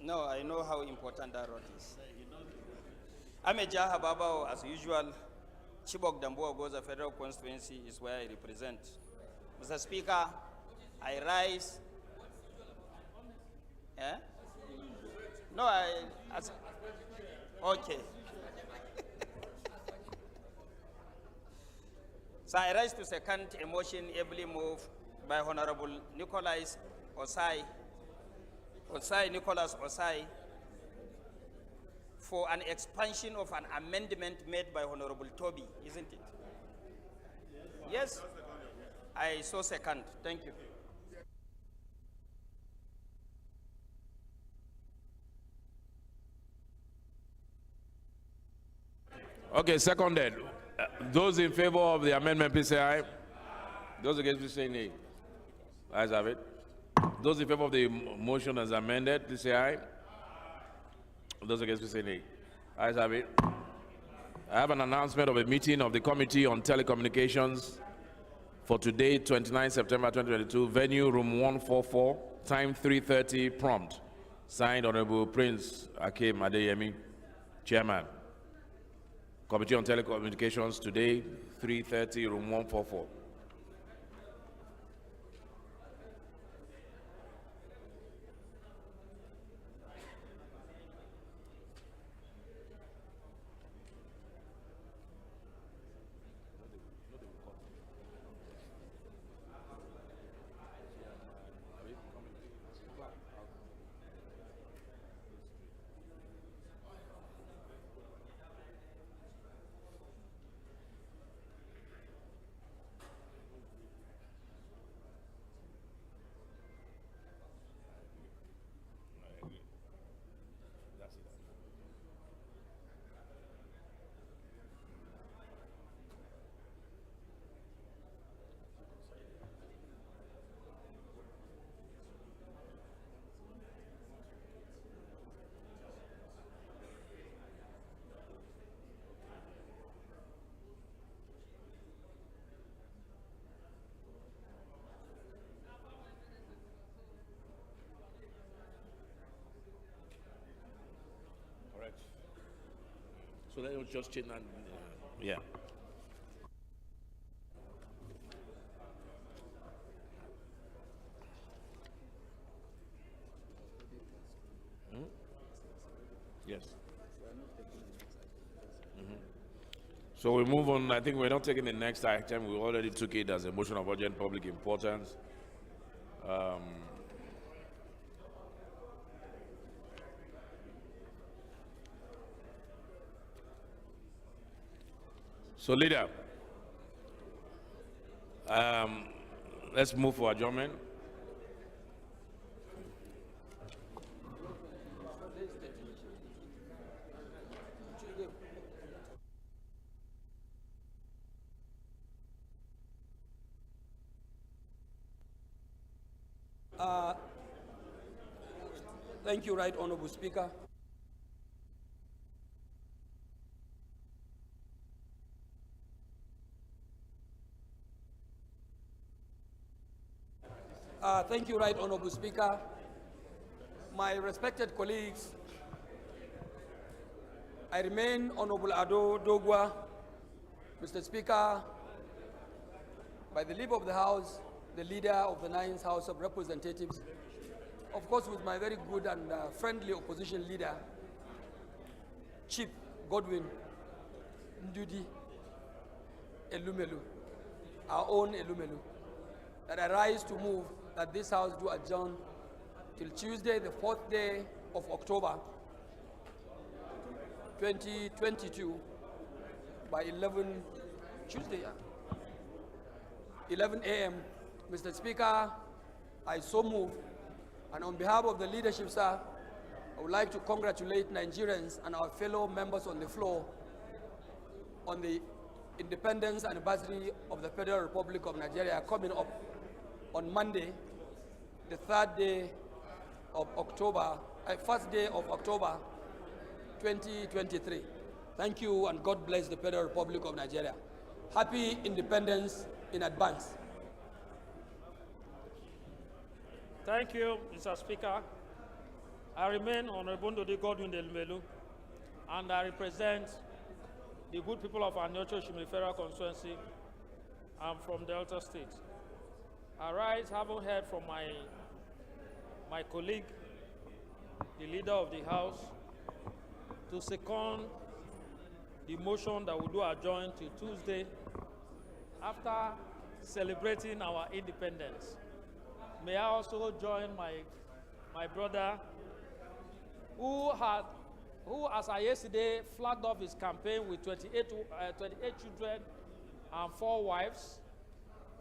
No, I know how important that road is. I'm a Jaha Babao, as usual. Chibok Damboa Goza Federal Constituency is where I represent. Mr. Speaker, I rise. Yeah? No, okay. So I rise to second a motion ably moved by Honorable Nicholas Nicholas Osai, for an expansion of an amendment made by Honorable Toby, isn't it? Yes? I so second. Thank you. Okay, seconded. Those in favor of the amendment, please say aye. Those against, please say nay. Ayes have it. Those in favor of the motion as amended, please say aye. Those against, please say nay. Ayes have it. I have an announcement of a meeting of the Committee on Telecommunications for today, 29 September 2022, venue room 144, time 3:30 prompt. Signed Honorable Prince Akim Adeyemi, Chairman. Committee on Telecommunications today, 3:30, room 144. So let us just change that. Yeah. Yes. So we move on. I think we're not taking the next item. We already took it as a motion of urgent public importance. So, leader, let's move for adjournment. Thank you, Right Honorable Speaker. Thank you, Right Honorable Speaker. My respected colleagues, I remain Honorable Ado Dogwa, Mr. Speaker, by the leave of the House, the leader of the 9th House of Representatives, of course with my very good and friendly opposition leader, Chief Godwin Ndudi Elumelu, our own Elumelu, that I rise to move that this House do adjourn till Tuesday, the 4th day of October, 2022, by 11 a.m. Mr. Speaker, I so move, and on behalf of the leadership, sir, I would like to congratulate Nigerians and our fellow members on the floor on the independence anniversary of the Federal Republic of Nigeria coming up on Monday, the 3rd day of October, 1st day of October, 2023. Thank you, and God bless the Federal Republic of Nigeria. Happy independence in advance. Thank you, Mr. Speaker. I remain Honorable Ndodi Godwin Delmelu, and I represent the good people of Anyocho Shimili Federal Constituency. I'm from Delta State. I rise, having heard from my colleague, the leader of the House, to second the motion that we do adjourn till Tuesday after celebrating our independence. May I also join my brother who as I yesterday flagged off his campaign with 28 children and 4 wives.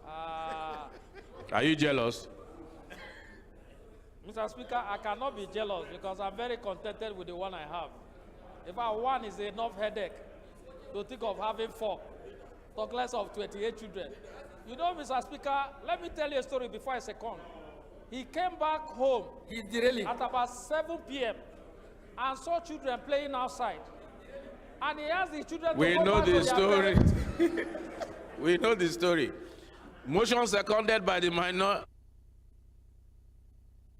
Are you jealous? Mr. Speaker, I cannot be jealous because I'm very contented with the one I have. In fact, 1 is enough headache to think of having 4, talk less of 28 children. You know, Mr. Speaker, let me tell you a story before I second. He came back home at about 7 p.m. and saw children playing outside. And he has his children We to go know back to the their story. parents. We know the story. Motion seconded by the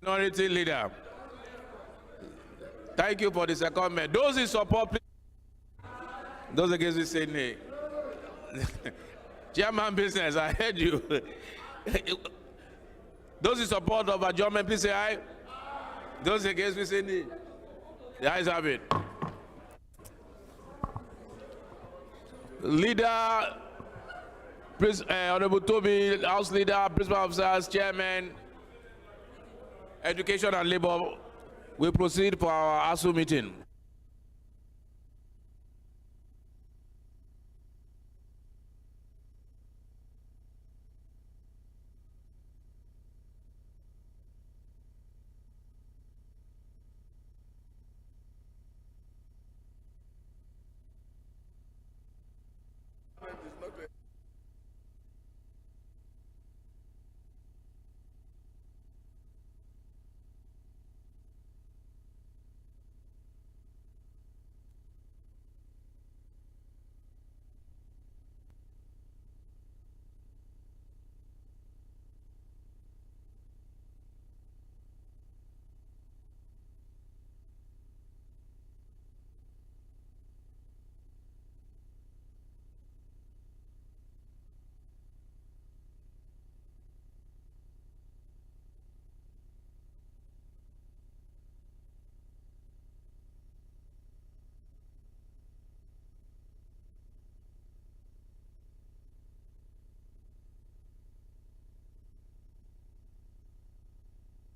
minority leader. Thank you for the secondment. Those in support, please. Those against me say nay. Chairman Business, I heard you. Those in support of adjournment, please say aye. Those against me say nay. The ayes have it. Leader, Honorable Toby, House Leader, Principal Officers, Chairman, Education and Labor, we proceed for our ASU meeting.